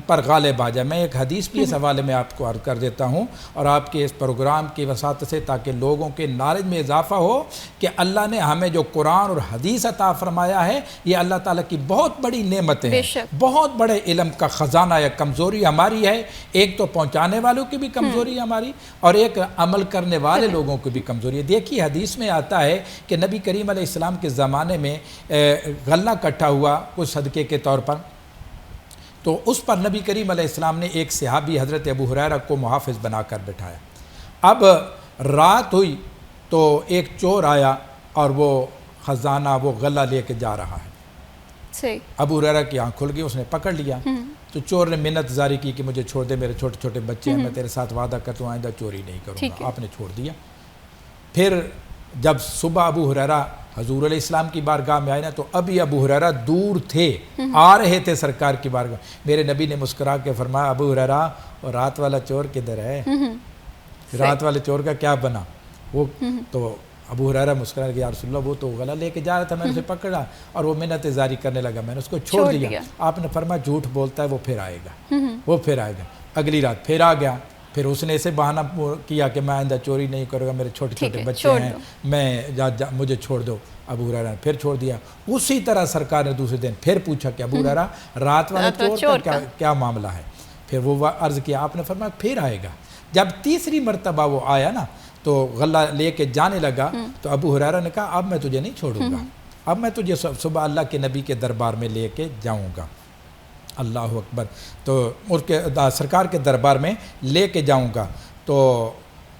پر غالب آ جائے۔ میں ایک حدیث بھی اس حوالے میں آپ کو عرض کر دیتا ہوں، اور آپ کے اس پروگرام کی وساطت سے تاکہ لوگوں کے نالج میں اضافہ ہو کہ اللہ نے ہمیں جو قرآن اور حدیث عطا فرمایا ہے یہ اللہ تعالیٰ کی بہت بڑی نعمتیں ہیں، بہت بڑے علم کا خزانہ ہے۔ کمزوری ہماری ہے، ایک تو پہنچانے والوں کی بھی کمزوری ہماری، اور ایک عمل کرنے والے لوگوں کی بھی کمزوری ہے۔ دیکھیے حدیث میں آتا ہے کہ نبی کریم علیہ السلام کے زمانے میں غلہ کٹھا ہوا کچھ صدقے کے طور پر، تو اس پر نبی کریم علیہ السلام نے ایک صحابی حضرت ابو ہریرہ کو محافظ بنا کر بٹھایا۔ اب رات ہوئی تو ایک چور آیا اور وہ خزانہ وہ غلہ لے کے جا رہا ہے۔ ابو ہریرہ کی آنکھ کھل گئی، اس نے پکڑ لیا، تو چور نے منت زاری کی کہ مجھے چھوڑ دے، میرے چھوٹے چھوٹے بچے ہیں، میں تیرے ساتھ وعدہ کرتا ہوں آئندہ چوری نہیں کروں گا۔ آپ نے چھوڑ دیا۔ پھر جب صبح ابو ہریرہ حضور علیہ السلام کی بارگاہ میں آئے نا، تو ابھی ابو ہریرہ دور تھے، آ رہے تھے سرکار کی بارگاہ۔ میرے نبی نے مسکرا کے فرمایا ابو ہریرہ اور رات والا چور کدھر ہے؟ رات والے چور کا کیا بنا؟ وہ تو ابو ہریرہ مسکرانے کہ یا رسول اللہ وہ تو غلہ لے کے جا رہا تھا، میں نے اسے پکڑا اور وہ منت زاری کرنے لگا، میں نے اس کو چھوڑ دیا۔ آپ نے فرمایا جھوٹ بولتا ہے وہ پھر آئے گا، وہ پھر آئے گا۔ اگلی رات پھر آ گیا، پھر اس نے اسے بہانہ کیا کہ میں آئندہ چوری نہیں کروں گا، میرے چھوٹے چھوٹے بچے ہیں، میں مجھے چھوڑ دو۔ ابو ہریرہ نے پھر چھوڑ دیا۔ اسی طرح سرکار نے دوسرے دن پھر پوچھا کہ ابو ہریرہ رات والا چور کا کیا معاملہ ہے؟ پھر وہ عرض کیا، آپ نے فرمایا پھر آئے گا۔ جب تیسری مرتبہ وہ آیا نا تو غلہ لے کے جانے لگا تو ابو ہریرہ نے کہا اب میں تجھے نہیں چھوڑوں گا، اب میں تجھے صبح اللہ کے نبی کے دربار میں لے کے جاؤں گا۔ اللہ اکبر۔ تو اس کے سرکار کے دربار میں لے کے جاؤں گا۔ تو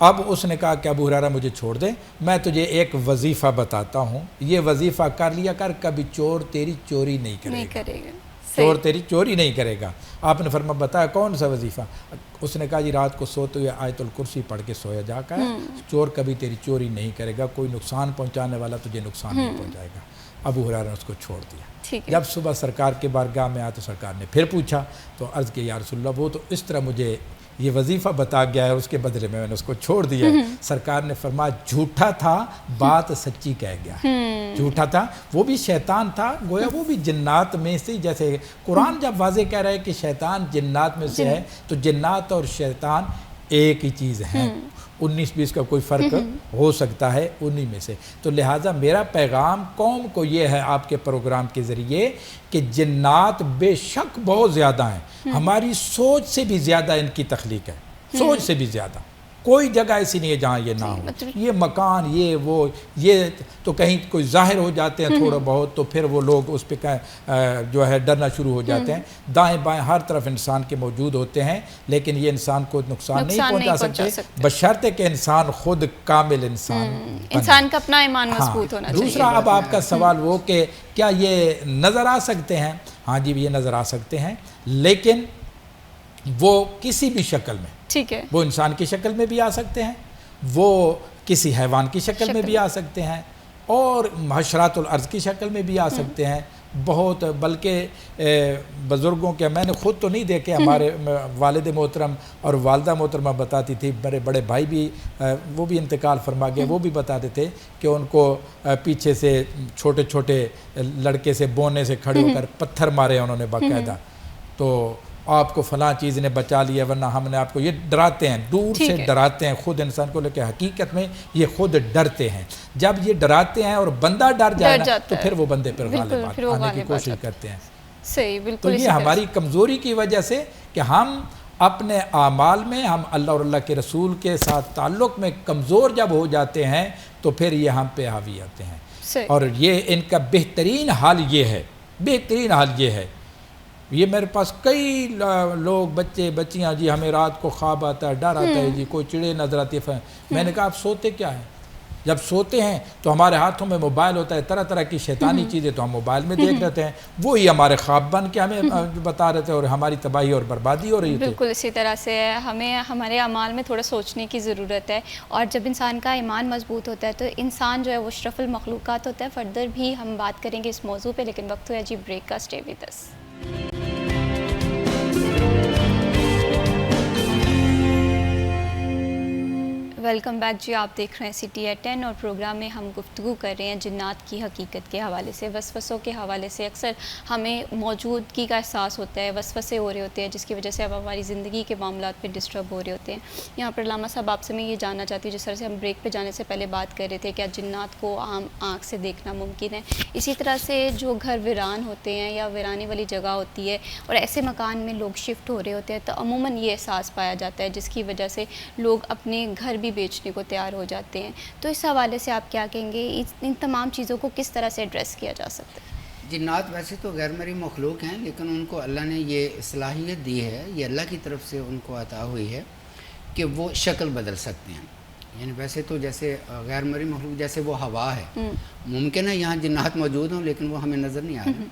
اب اس نے کہا کہ ابو ہریرہ مجھے چھوڑ دے، میں تجھے ایک وظیفہ بتاتا ہوں، یہ وظیفہ کر لیا کر، کبھی چور تیری چوری نہیں کرے گا، چور تیری چوری نہیں کرے گا۔ آپ نے فرمایا بتایا کون سا وظیفہ؟ اس نے کہا جی رات کو سوتے ہوئے آیت الکرسی پڑھ کے سویا جا کر، چور کبھی تیری چوری نہیں کرے گا، کوئی نقصان پہنچانے والا تجھے نقصان نہیں پہنچائے گا۔ ابو ہریرہ نے اس کو چھوڑ دیا۔ جب صبح سرکار کے بارگاہ میں آیا تو سرکار نے پھر پوچھا تو عرض کیا یا رسول اللہ وہ تو اس طرح مجھے یہ وظیفہ بتا گیا ہے، اس کے بدلے میں نے اس کو چھوڑ دیا۔ سرکار نے فرمایا جھوٹا تھا، بات سچی کہہ گیا۔ جھوٹا تھا، وہ بھی شیطان تھا، گویا وہ بھی جنات میں سے، جیسے قرآن جب واضح کہہ رہا ہے کہ شیطان جنات میں سے ہے تو جنات اور شیطان ایک ہی چیز ہیں، 19-20 کا کوئی فرق ہو سکتا ہے انہی میں سے۔ تو لہٰذا میرا پیغام قوم کو یہ ہے آپ کے پروگرام کے ذریعے کہ جنات بے شک بہت زیادہ ہیں، ہماری سوچ سے بھی زیادہ ان کی تخلیق ہے، سوچ سے بھی زیادہ۔ کوئی جگہ ایسی نہیں ہے جہاں یہ نہ ہو، یہ مکان یہ وہ یہ تو کہیں کوئی ظاہر ہو جاتے ہیں تھوڑا بہت تو پھر وہ لوگ اس پہ جو ہے ڈرنا شروع ہو جاتے ہیں۔ دائیں بائیں ہر طرف انسان کے موجود ہوتے ہیں، لیکن یہ انسان کو نقصان نہیں پہنچا سکتے بشرطے کہ انسان خود کامل انسان کا اپنا ایمان مضبوط ہونا چاہیے۔ دوسرا اب آپ کا سوال وہ کہ کیا یہ نظر آ سکتے ہیں؟ ہاں جی یہ نظر آ سکتے ہیں، لیکن وہ کسی بھی شکل میں، ٹھیک ہے، وہ انسان کی شکل میں بھی آ سکتے ہیں، وہ کسی حیوان کی شکل میں بھی آ سکتے ہیں، اور حشرات الارض کی شکل میں بھی آ سکتے ہیں۔ بہت بلکہ بزرگوں کے میں نے خود تو نہیں دیکھے، ہمارے والد محترم اور والدہ محترمہ بتاتی تھی، بڑے بڑے بھائی بھی وہ بھی انتقال فرما گئے، وہ بھی بتاتے تھے کہ ان کو پیچھے سے چھوٹے چھوٹے لڑکے سے بونے سے کھڑے ہو کر پتھر مارے انہوں نے باقاعدہ، تو آپ کو فلاں چیز نے بچا لیا ورنہ ہم نے آپ کو، یہ ڈراتے ہیں، دور سے ڈراتے ہیں خود انسان کو، لیکن حقیقت میں یہ خود ڈرتے ہیں۔ جب یہ ڈراتے ہیں اور بندہ ڈر جائے نا تو پھر وہ بندے پر غالب آنے کی کوشش کرتے ہیں۔ صحیح، بالکل۔ تو یہ ہماری کمزوری کی وجہ سے کہ ہم اپنے اعمال میں، ہم اللہ اور اللہ کے رسول کے ساتھ تعلق میں کمزور جب ہو جاتے ہیں تو پھر یہ ہم پہ حاوی آتے ہیں۔ اور یہ ان کا بہترین حال یہ ہے، بہترین حال یہ ہے، یہ میرے پاس کئی لوگ بچے بچیاں جی ہمیں رات کو خواب آتا ہے، ڈر آتا ہے جی، کوئی چڑے نظر آتی ہے۔ میں نے کہا آپ سوتے کیا ہیں؟ جب سوتے ہیں تو ہمارے ہاتھوں میں موبائل ہوتا ہے، طرح طرح کی شیطانی چیزیں تو ہم موبائل میں دیکھ رہتے ہیں، وہی ہمارے خواب بن کے ہمیں بتا رہے تھے اور ہماری تباہی اور بربادی ہو رہی تھی۔ بالکل اسی طرح سے ہمیں ہمارے اعمال میں تھوڑا سوچنے کی ضرورت ہے، اور جب انسان کا ایمان مضبوط ہوتا ہے تو انسان جو ہے وہ اشرف المخلوقات ہوتا ہے۔ فردر بھی ہم بات کریں گے اس موضوع پہ، لیکن وقت ہوا جی بریک کا۔ Stay with us. Welcome back جی، آپ دیکھ رہے ہیں سٹی ایٹ 10 اور پروگرام میں ہم گفتگو کر رہے ہیں جنات کی حقیقت کے حوالے سے، وسوسوں کے حوالے سے۔ اکثر ہمیں موجودگی کا احساس ہوتا ہے، وسوسے ہو رہے ہوتے ہیں جس کی وجہ سے اب ہماری زندگی کے معاملات پہ ڈسٹرب ہو رہے ہوتے ہیں۔ یہاں پر علامہ صاحب آپ سے میں یہ جاننا چاہتی ہوں، جس طرح سے ہم بریک پہ جانے سے پہلے بات کر رہے تھے کیا جنات کو عام آنکھ سے دیکھنا ممکن ہے؟ اسی طرح سے جو گھر ویران ہوتے ہیں یا ویرانے والی جگہ ہوتی ہے اور ایسے مکان میں لوگ شفٹ ہو رہے ہوتے ہیں تو عموماً یہ احساس پایا جاتا ہے جس کی وجہ سے لوگ اپنے گھر بھی بیچنے کو تیار ہو جاتے ہیں۔ تو اس حوالے سے آپ کیا کہیں گے، ان تمام چیزوں کو کس طرح سے ایڈریس کیا جا سکتا ہے؟ جنات ویسے تو غیر مرئی مخلوق ہیں، لیکن ان کو اللہ نے یہ صلاحیت دی ہے، یہ اللہ کی طرف سے ان کو عطا ہوئی ہے کہ وہ شکل بدل سکتے ہیں۔ یعنی ویسے تو جیسے غیر مرئی مخلوق جیسے وہ ہوا ہے، ممکن ہے یہاں جنات موجود ہوں لیکن وہ ہمیں نظر نہیں آ رہے،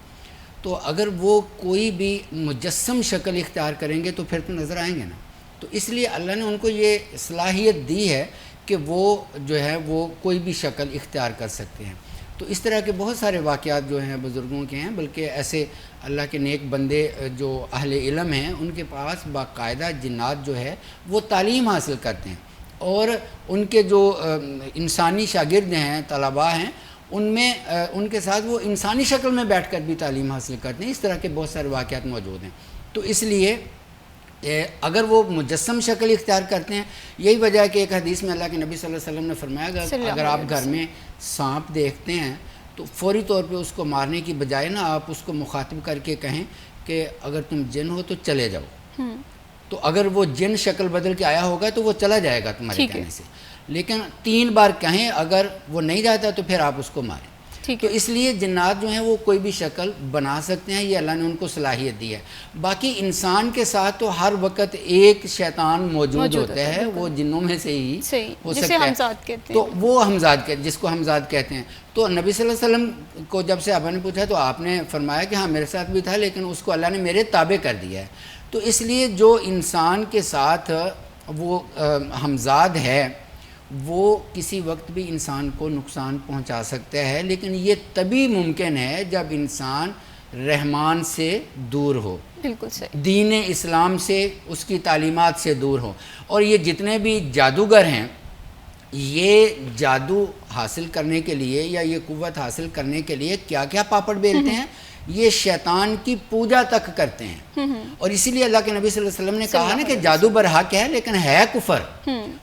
تو اگر وہ کوئی بھی مجسم شکل اختیار کریں گے تو پھر تو نظر آئیں گے نا۔ تو اس لیے اللہ نے ان کو یہ صلاحیت دی ہے کہ وہ جو ہے وہ کوئی بھی شکل اختیار کر سکتے ہیں۔ تو اس طرح کے بہت سارے واقعات جو ہیں بزرگوں کے ہیں، بلکہ ایسے اللہ کے نیک بندے جو اہل علم ہیں ان کے پاس باقاعدہ جنات جو ہے وہ تعلیم حاصل کرتے ہیں اور ان کے جو انسانی شاگرد ہیں، طلباء ہیں، ان میں ان کے ساتھ وہ انسانی شکل میں بیٹھ کر بھی تعلیم حاصل کرتے ہیں. اس طرح کے بہت سارے واقعات موجود ہیں. تو اس لیے اگر وہ مجسم شکل اختیار کرتے ہیں، یہی وجہ ہے کہ ایک حدیث میں اللہ کے نبی صلی اللہ علیہ وسلم نے فرمایا اگر آپ گھر میں سانپ دیکھتے ہیں تو فوری طور پہ اس کو مارنے کی بجائے نا آپ اس کو مخاطب کر کے کہیں کہ اگر تم جن ہو تو چلے جاؤ. تو اگر وہ جن شکل بدل کے آیا ہوگا تو وہ چلا جائے گا تمہارے کہنے سے، لیکن 3 بار کہیں اگر وہ نہیں جاتا تو پھر آپ اس کو ماریں. تو اس لیے جنات جو ہیں وہ کوئی بھی شکل بنا سکتے ہیں، یہ اللہ نے ان کو صلاحیت دی ہے. باقی انسان کے ساتھ تو ہر وقت ایک شیطان موجود ہوتا ہے، وہ جنوں میں سے ہی ہو سکتا ہے. تو وہ ہمزاد جس کو ہمزاد کہتے ہیں. تو نبی صلی اللہ علیہ وسلم کو جب صحابہ نے پوچھا تو آپ نے فرمایا کہ ہاں میرے ساتھ بھی تھا، لیکن اس کو اللہ نے میرے تابع کر دیا ہے. تو اس لیے جو انسان کے ساتھ وہ ہمزاد ہے وہ کسی وقت بھی انسان کو نقصان پہنچا سکتا ہے، لیکن یہ تبھی ممکن ہے جب انسان رحمان سے دور ہو، بالکل صحیح، دین اسلام سے، اس کی تعلیمات سے دور ہو. اور یہ جتنے بھی جادوگر ہیں یہ جادو حاصل کرنے کے لیے یا یہ قوت حاصل کرنے کے لیے کیا کیا پاپڑ بیلتے ہیں، یہ شیطان کی پوجا تک کرتے ہیں. اور اسی لیے اللہ کے نبی صلی اللہ علیہ وسلم نے کہا نا کہ جادو برحق ہے لیکن ہے کفر.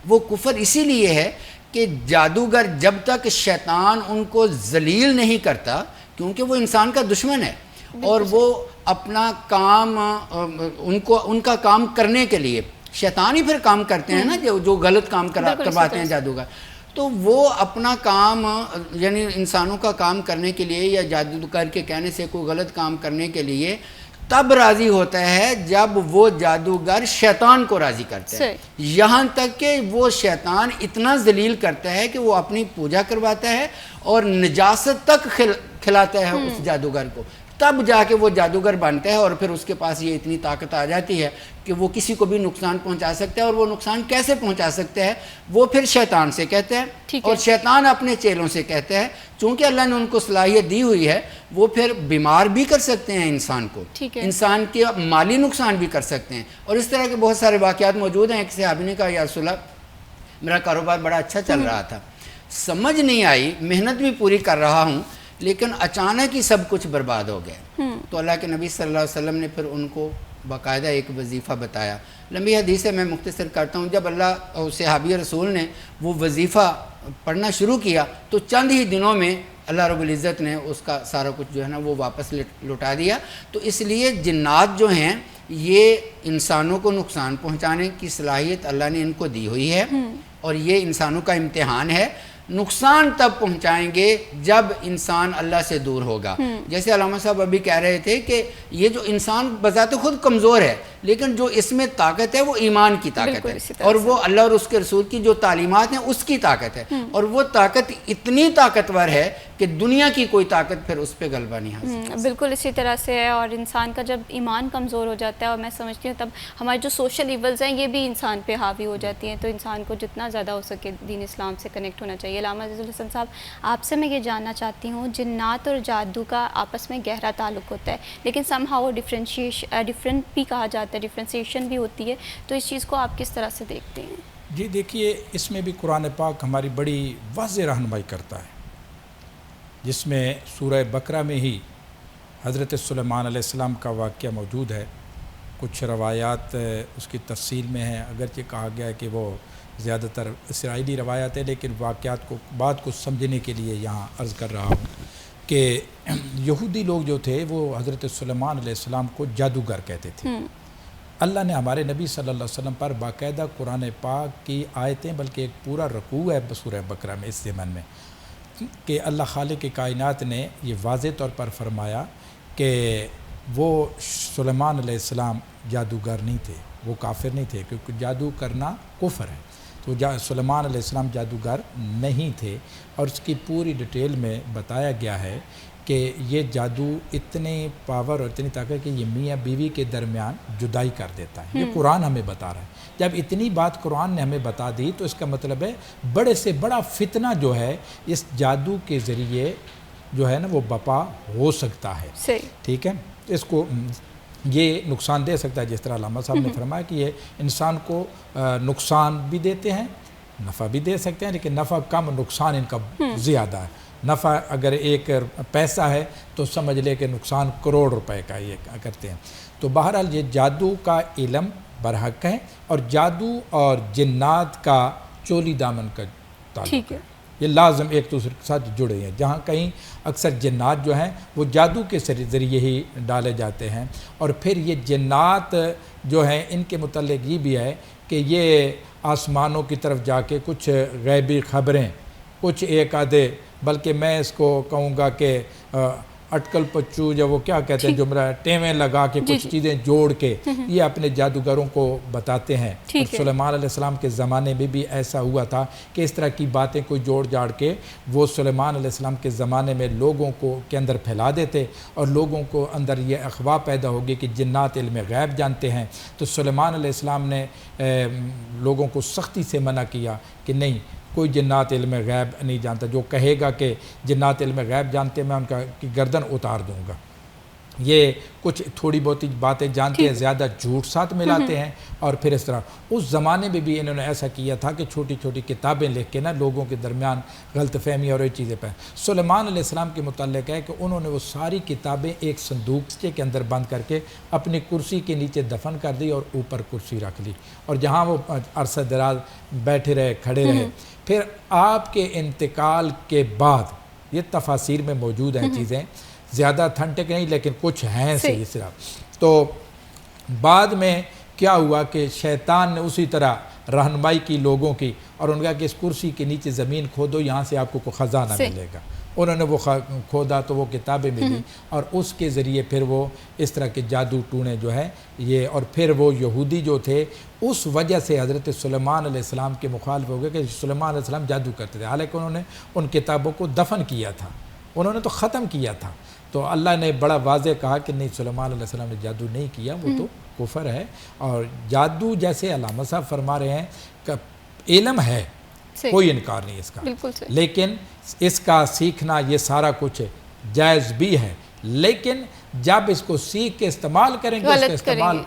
وہ کفر اسی لیے ہے کہ جادوگر جب تک شیطان ان کو ذلیل نہیں کرتا، کیونکہ وہ انسان کا دشمن ہے اور وہ اپنا کام ان کا کام کرنے کے لیے شیطان ہی پھر کام کرتے ہیں نا، جو غلط کام کرواتے ہیں جادوگر. تو وہ اپنا کام یعنی انسانوں کا کام کرنے کے لیے یا جادوگر کے کہنے سے کوئی غلط کام کرنے کے لیے تب راضی ہوتا ہے جب وہ جادوگر شیطان کو راضی کرتا ہے. یہاں تک کہ وہ شیطان اتنا ذلیل کرتا ہے کہ وہ اپنی پوجا کرواتا ہے اور نجاست تک کھلاتا ہے اس جادوگر کو. تب جا کے وہ جادوگر بنتا ہے اور پھر اس کے پاس یہ اتنی طاقت آ جاتی ہے کہ وہ کسی کو بھی نقصان پہنچا سکتا ہے. اور وہ نقصان کیسے پہنچا سکتا ہے وہ پھر شیطان سے کہتا ہے اور شیطان اپنے چیلوں سے کہتا ہے. چونکہ اللہ نے ان کو صلاحیت دی ہوئی ہے وہ پھر بیمار بھی کر سکتے ہیں انسان کو، انسان کے مالی نقصان بھی کر سکتے ہیں. اور اس طرح کے بہت سارے واقعات موجود ہیں. ایک صحابی نے کہا یا رسول اللہ میرا کاروبار بڑا اچھا چل رہا تھا، سمجھ نہیں آئی، محنت بھی پوری کر رہا ہوں، لیکن اچانک ہی سب کچھ برباد ہو گیا. تو اللہ کے نبی صلی اللہ علیہ وسلم نے پھر ان کو باقاعدہ ایک وظیفہ بتایا. لمبی حدیث ہے، میں مختصر کرتا ہوں. جب اللہ اور صحابی رسول نے وہ وظیفہ پڑھنا شروع کیا تو چند ہی دنوں میں اللہ رب العزت نے اس کا سارا کچھ جو ہے نا وہ واپس لوٹا دیا. تو اس لیے جنات جو ہیں یہ انسانوں کو نقصان پہنچانے کی صلاحیت اللہ نے ان کو دی ہوئی ہے اور یہ انسانوں کا امتحان ہے. نقصان تب پہنچائیں گے جب انسان اللہ سے دور ہوگا. جیسے علامہ صاحب ابھی کہہ رہے تھے کہ یہ جو انسان بذات خود کمزور ہے لیکن جو اس میں طاقت ہے وہ ایمان کی طاقت ہے اور وہ اللہ اور اس کے رسول کی جو تعلیمات ہیں اس کی طاقت ہے. اور وہ طاقت اتنی طاقتور ہے کہ دنیا کی کوئی طاقت پھر اس پہ غلبہ نہیں حاصل. بالکل اسی طرح سے ہے. اور انسان کا جب ایمان کمزور ہو جاتا ہے اور میں سمجھتی ہوں تب ہماری جو سوشل ایولز ہیں یہ بھی انسان پہ حاوی ہو جاتی ہیں. تو انسان کو جتنا زیادہ ہو سکے دین اسلام سے کنیکٹ ہونا چاہیے. علامہ عزیز الحسن صاحب آپ سے میں یہ جاننا چاہتی ہوں، جنات اور جادو کا آپس میں گہرا تعلق ہوتا ہے لیکن سم ہاؤ ڈفرینٹ بھی کہا جاتا ہے، ڈفرینسیشن بھی ہوتی ہے. تو اس چیز کو آپ کس طرح سے دیکھتے ہیں؟ جی دیکھیے اس میں بھی قرآن پاک ہماری بڑی واضح رہنمائی کرتا ہے، جس میں سورہ بقرہ میں ہی حضرت سلیمان علیہ السلام کا واقعہ موجود ہے. کچھ روایات اس کی تفصیل میں ہیں، اگرچہ کہا گیا ہے کہ وہ زیادہ تر اسرائیلی روایات ہے، لیکن واقعات کو بات کو سمجھنے کے لیے یہاں عرض کر رہا ہوں کہ یہودی لوگ جو تھے وہ حضرت سلیمان علیہ السلام کو جادوگر کہتے تھے. اللہ نے ہمارے نبی صلی اللہ علیہ وسلم پر باقاعدہ قرآن پاک کی آیتیں بلکہ ایک پورا رکوع ہے سورہ بقرہ میں اس ضمن میں کہ اللہ خالق کائنات نے یہ واضح طور پر فرمایا کہ وہ سلیمان علیہ السلام جادوگر نہیں تھے، وہ کافر نہیں تھے، کیونکہ جادو کرنا کفر ہے. تو سلیمان علیہ السلام جادوگر نہیں تھے اور اس کی پوری ڈیٹیل میں بتایا گیا ہے کہ یہ جادو اتنے پاور اور اتنی طاقت کہ یہ میاں بیوی کے درمیان جدائی کر دیتا ہے. یہ قرآن ہمیں بتا رہا ہے. جب اتنی بات قرآن نے ہمیں بتا دی تو اس کا مطلب ہے بڑے سے بڑا فتنہ جو ہے اس جادو کے ذریعے جو ہے نا وہ بپا ہو سکتا ہے. ٹھیک ہے، اس کو یہ نقصان دے سکتا ہے، جس طرح علامہ صاحب نے فرمایا کہ یہ انسان کو نقصان بھی دیتے ہیں نفع بھی دے سکتے ہیں لیکن نفع کم نقصان ان کا زیادہ ہے. نفع اگر 1 پیسہ ہے تو سمجھ لے کہ نقصان کروڑ روپے کا یہ کرتے ہیں. تو بہرحال یہ جادو کا علم برحق ہے اور جادو اور جنات کا چولی دامن کا تعلق ہے. یہ لازم ایک دوسرے کے ساتھ جڑے ہیں. جہاں کہیں اکثر جنات جو ہیں وہ جادو کے ذریعے ہی ڈالے جاتے ہیں. اور پھر یہ جنات جو ہیں ان کے متعلق یہ بھی ہے کہ یہ آسمانوں کی طرف جا کے کچھ غیبی خبریں، کچھ ایک آدھے، بلکہ میں اس کو کہوں گا کہ اٹکل پچو یا وہ کیا کہتے ہیں جملہ، ٹیویں لگا کے کچھ چیزیں جوڑ کے یہ اپنے جادوگروں کو بتاتے ہیں. اور سلیمان علیہ السلام کے زمانے میں بھی ایسا ہوا تھا کہ اس طرح کی باتیں کوئی جوڑ جاڑ کے وہ سلیمان علیہ السلام کے زمانے میں لوگوں کو کے اندر پھیلا دیتے اور لوگوں کو اندر یہ افواہ پیدا ہوگی کہ جنات علم غیب جانتے ہیں. تو سلیمان علیہ السلام نے لوگوں کو سختی سے منع کیا کہ نہیں، کوئی جنات علم غیب نہیں جانتا. جو کہے گا کہ جنات علم غیب جانتے میں ان کا کی گردن اتار دوں گا. یہ کچھ تھوڑی بہت باتیں جانتے ہیں، زیادہ جھوٹ ساتھ ملاتے ہیں. اور پھر اس طرح اس زمانے میں بھی انہوں نے ایسا کیا تھا کہ چھوٹی چھوٹی کتابیں لکھ کے نا لوگوں کے درمیان غلط فہمی اور یہ چیزیں پہ. سلیمان علیہ السلام کے متعلق ہے کہ انہوں نے وہ ساری کتابیں ایک صندوقچے کے اندر بند کر کے اپنی کرسی کے نیچے دفن کر دی اور اوپر کرسی رکھ لی اور جہاں وہ عرصہ دراز بیٹھے رہے، کھڑے رہے. پھر آپ کے انتقال کے بعد یہ تفاسیر میں موجود ہیں چیزیں، زیادہ اتھینٹک نہیں لیکن کچھ ہیں صحیح طرح. تو بعد میں کیا ہوا کہ شیطان نے اسی طرح رہنمائی کی لوگوں کی اور ان کا کہ اس کرسی کے نیچے زمین کھودو، یہاں سے آپ کو کوئی خزانہ ملے گا. انہوں نے وہ کھودا تو وہ کتابیں ملی اور اس کے ذریعے پھر وہ اس طرح کے جادو ٹونے جو ہے یہ. اور پھر وہ یہودی جو تھے اس وجہ سے حضرت سلیمان علیہ السلام کے مخالف ہو گئے کہ سلیمان علیہ السلام جادو کرتے تھے، حالانکہ انہوں نے ان کتابوں کو دفن کیا تھا، انہوں نے تو ختم کیا تھا. تو اللہ نے بڑا واضح کہا کہ نہیں، سلیمان علیہ السلام نے جادو نہیں کیا، وہ تو کفر ہے. اور جادو جیسے علامہ صاحب فرما رہے ہیں کہ علم ہے، کوئی انکار نہیں اس کا، لیکن اس کا سیکھنا یہ سارا کچھ جائز بھی ہے. لیکن جب اس کو سیکھ کے استعمال کریں گے اس کا استعمال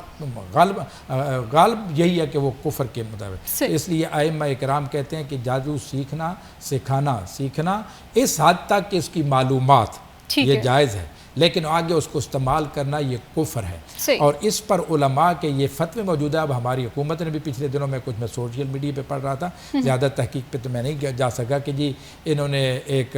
غالب یہی ہے کہ وہ کفر کے مطابق. اس لیے ائمہ اکرام کہتے ہیں کہ جادو سیکھنا، سکھانا، سیکھنا اس حد تک کہ اس کی معلومات یہ جائز ہے، لیکن آگے اس کو استعمال کرنا یہ کفر ہے. اور اس پر علماء کے یہ فتوے موجود ہے. اب ہماری حکومت نے بھی پچھلے دنوں میں کچھ میں سوشل میڈیا پہ پڑھ رہا تھا، زیادہ تحقیق پہ تو میں نہیں جا سکا کہ جی انہوں نے ایک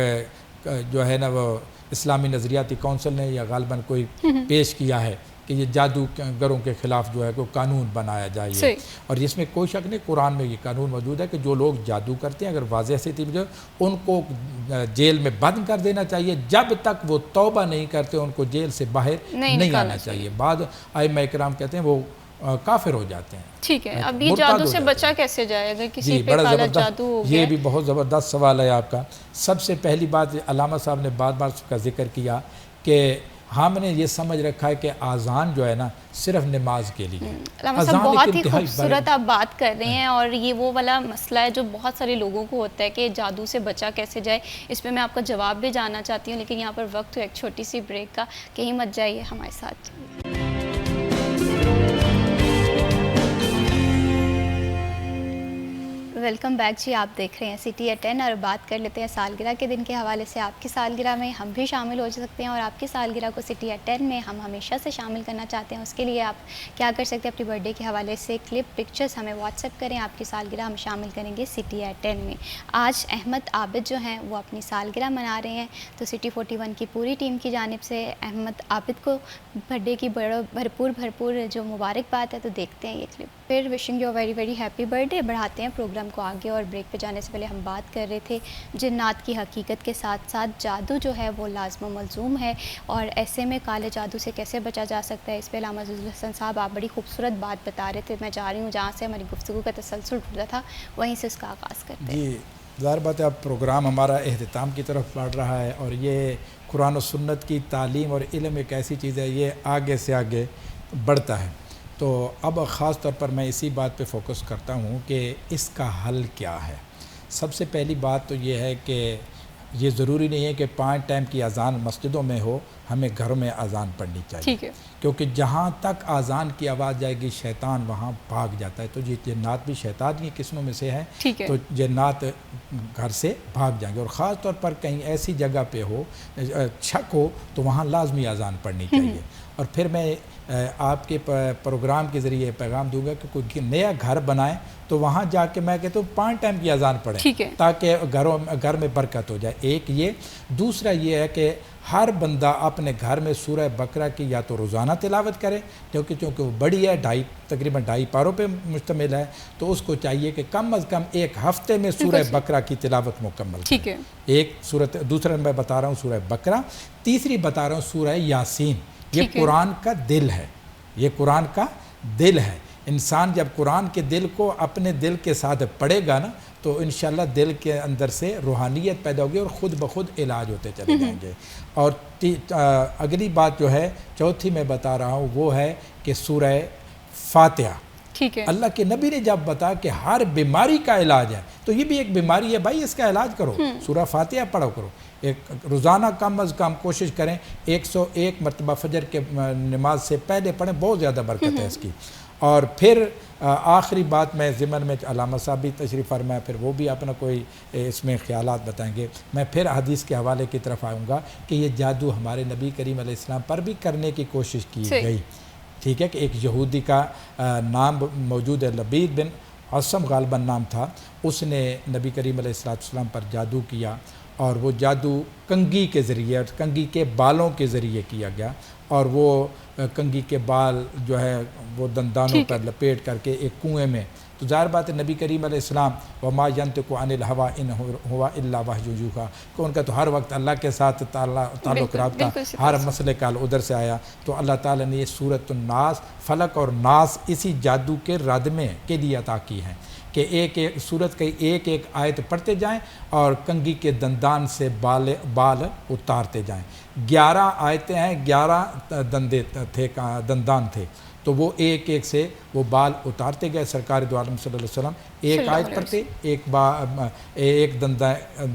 جو ہے نا وہ اسلامی نظریاتی کونسل نے یا غالباً کوئی پیش کیا ہے کہ یہ جادوگروں کے خلاف جو ہے کوئی قانون بنایا جائے. اور جس میں کوئی شک نہیں، قرآن میں یہ قانون موجود ہے کہ جو لوگ جادو کرتے ہیں اگر واضح سے ان کو جیل میں بند کر دینا چاہیے جب تک وہ توبہ نہیں کرتے، ان کو جیل سے باہر نہیں آنا چاہیے. بعد ائمہ اکرام کہتے ہیں وہ کافر ہو جاتے ہیں. ٹھیک ہے، اب یہ جادو سے بچا کیسے جائے اگر کسی پہ کالا جادو ہو گیا؟ یہ بھی بہت زبردست سوال ہے آپ کا. سب سے پہلی بات علامہ صاحب نے بار بار اس کا ذکر کیا کہ ہم نے یہ سمجھ رکھا ہے کہ آزان جو ہے نا صرف نماز کے لیے. علامہ صاحب بہت ہی خوبصورت آپ بات کر رہے ہیں اور یہ وہ والا مسئلہ ہے جو بہت سارے لوگوں کو ہوتا ہے کہ جادو سے بچا کیسے جائے. اس پہ میں آپ کا جواب بھی جاننا چاہتی ہوں، لیکن یہاں پر وقت ایک چھوٹی سی بریک کا، کہیں مت جائیے ہمارے ساتھ. ویلکم بیک جی، آپ دیکھ رہے ہیں سٹی ایٹ 10 اور بات کر لیتے ہیں سالگرہ کے دن کے حوالے سے. آپ کی سالگرہ میں ہم بھی شامل ہو سکتے ہیں اور آپ کی سالگرہ کو سٹی ایٹ 10 میں ہم ہمیشہ سے شامل کرنا چاہتے ہیں. اس کے لیے آپ کیا کر سکتے ہیں، اپنی برتھ ڈے کے حوالے سے کلپ پکچرز ہمیں واٹس ایپ کریں. آپ کی سالگرہ ہم شامل کریں گے سٹی ایٹ 10 میں. آج احمد عابد جو ہیں وہ اپنی سالگرہ منا رہے ہیں، تو سٹی 41 کی پوری ٹیم کی جانب سے احمد عابد کو برتھ ڈے کی بھرپور جو مبارکباد ہے. تو دیکھتے ہیں یہ کلپ. پھر wishing you very very happy birth day. بڑھاتے ہیں پروگرام کو آگے اور بریک پہ جانے سے پہلے ہم بات کر رہے تھے جنات کی حقیقت کے ساتھ ساتھ جادو جو ہے وہ لازم و ملزوم ہے اور ایسے میں کالے جادو سے کیسے بچا جا سکتا ہے. اس پہ علامہ عزیز الحسن صاحب آپ بڑی خوبصورت بات بتا رہے تھے. میں جا رہی ہوں جہاں سے ہماری گفتگو کا تسلسل ٹوٹا تھا وہیں سے اس کا آغاز کرتے ہیں. جی ظاہر بات ہے، اب پروگرام ہمارا اختتام کی طرف بڑھ رہا ہے اور یہ قرآن و سنت کی تعلیم اور علم ایک ایسی چیز ہے یہ آگے سے آگے بڑھتا ہے. تو اب خاص طور پر میں اسی بات پہ فوکس کرتا ہوں کہ اس کا حل کیا ہے. سب سے پہلی بات تو یہ ہے کہ یہ ضروری نہیں ہے کہ 5 ٹائم کی اذان مسجدوں میں ہو، ہمیں گھروں میں اذان پڑھنی چاہیے، ٹھیک ہے، کیونکہ جہاں تک اذان کی آواز جائے گی شیطان وہاں بھاگ جاتا ہے، تو یہ جنات بھی شیطان کی قسموں میں سے ہے، ٹھیک ہے، تو جنات گھر سے بھاگ جائیں گے، اور خاص طور پر کہیں ایسی جگہ پہ ہو شک ہو تو وہاں لازمی اذان پڑھنی چاہیے۔ اور پھر میں آپ کے پروگرام کے ذریعے پیغام دوں گا کہ کوئی نیا گھر بنائیں تو وہاں جا کے میں کہتا ہوں 5 ٹائم کی اذان پڑھیں، ٹھیک ہے، تاکہ گھر میں برکت ہو جائے۔ ایک یہ، دوسرا یہ ہے کہ ہر بندہ اپنے گھر میں سورہ بقرہ کی یا تو روزانہ تلاوت کرے، چونکہ وہ بڑی ہے، تقریباً 2.5 پاروں پہ مشتمل ہے، تو اس کو چاہیے کہ کم از کم ایک ہفتے میں سورہ بقرہ کی تلاوت مکمل کرے۔ ٹھیک ہے، ایک سورت، دوسرا میں بتا رہا ہوں سورہ بقرہ، تیسری بتا رہا ہوں سورہ یاسین۔ یہ ٹھیک ہے، قرآن کا دل ہے، یہ قرآن کا دل ہے۔ انسان جب قرآن کے دل کو اپنے دل کے ساتھ پڑھے گا نا تو انشاءاللہ دل کے اندر سے روحانیت پیدا ہوگی اور خود بخود علاج ہوتے چلے جائیں گے۔ اور اگلی بات جو ہے، چوتھی میں بتا رہا ہوں، وہ ہے کہ سورہ فاتحہ، ٹھیک ہے، اللہ کے نبی نے جب بتا کہ ہر بیماری کا علاج ہے تو یہ بھی ایک بیماری ہے بھائی، اس کا علاج کرو، سورہ فاتحہ پڑھو کرو۔ ایک روزانہ کم از کم کوشش کریں 101 مرتبہ فجر کے نماز سے پہلے پڑھیں، بہت زیادہ برکت ہے اس کی۔ اور پھر آخری بات میں ضمن میں علامہ صاحب بھی تشریف فرمایا، پھر وہ بھی اپنا کوئی اس میں خیالات بتائیں گے۔ میں پھر حدیث کے حوالے کی طرف آؤں گا کہ یہ جادو ہمارے نبی کریم علیہ السلام پر بھی کرنے کی کوشش کی گئی، ٹھیک ہے، کہ ایک یہودی کا نام موجود ہے، لبید بن عصم غالباً نام تھا، اس نے نبی کریم علیہ السلام پر جادو کیا، اور وہ جادو کنگھی کے ذریعے، کنگھی کے بالوں کے ذریعے کیا گیا، اور وہ کنگھی کے بال جو ہے وہ دندانوں پر لپیٹ کر کے ایک کنویں میں، تو ظاہر بات ہے نبی کریم علیہ السلام وما ینطق عن الہویٰ ان ہوا الا وحی یوحیٰ، کہ ان کا تو ہر وقت اللہ کے ساتھ تعلق رابطہ، ہر مسئلے کا ادھر سے آیا، تو اللہ تعالیٰ نے یہ سورۃ الناس، فلق اور ناس اسی جادو کے ردمے کے لیے عطا کی ہیں کہ ایک ایک سورت کی ایک ایک آیت پڑھتے جائیں اور کنگھی کے دندان سے بال اتارتے جائیں۔ 11 آیتیں ہیں، 11 دندان تھے، تو وہ ایک ایک سے وہ بال اتارتے گئے، سرکار دو عالم صلی اللہ علیہ وسلم ایک آیت پڑھتے، ایک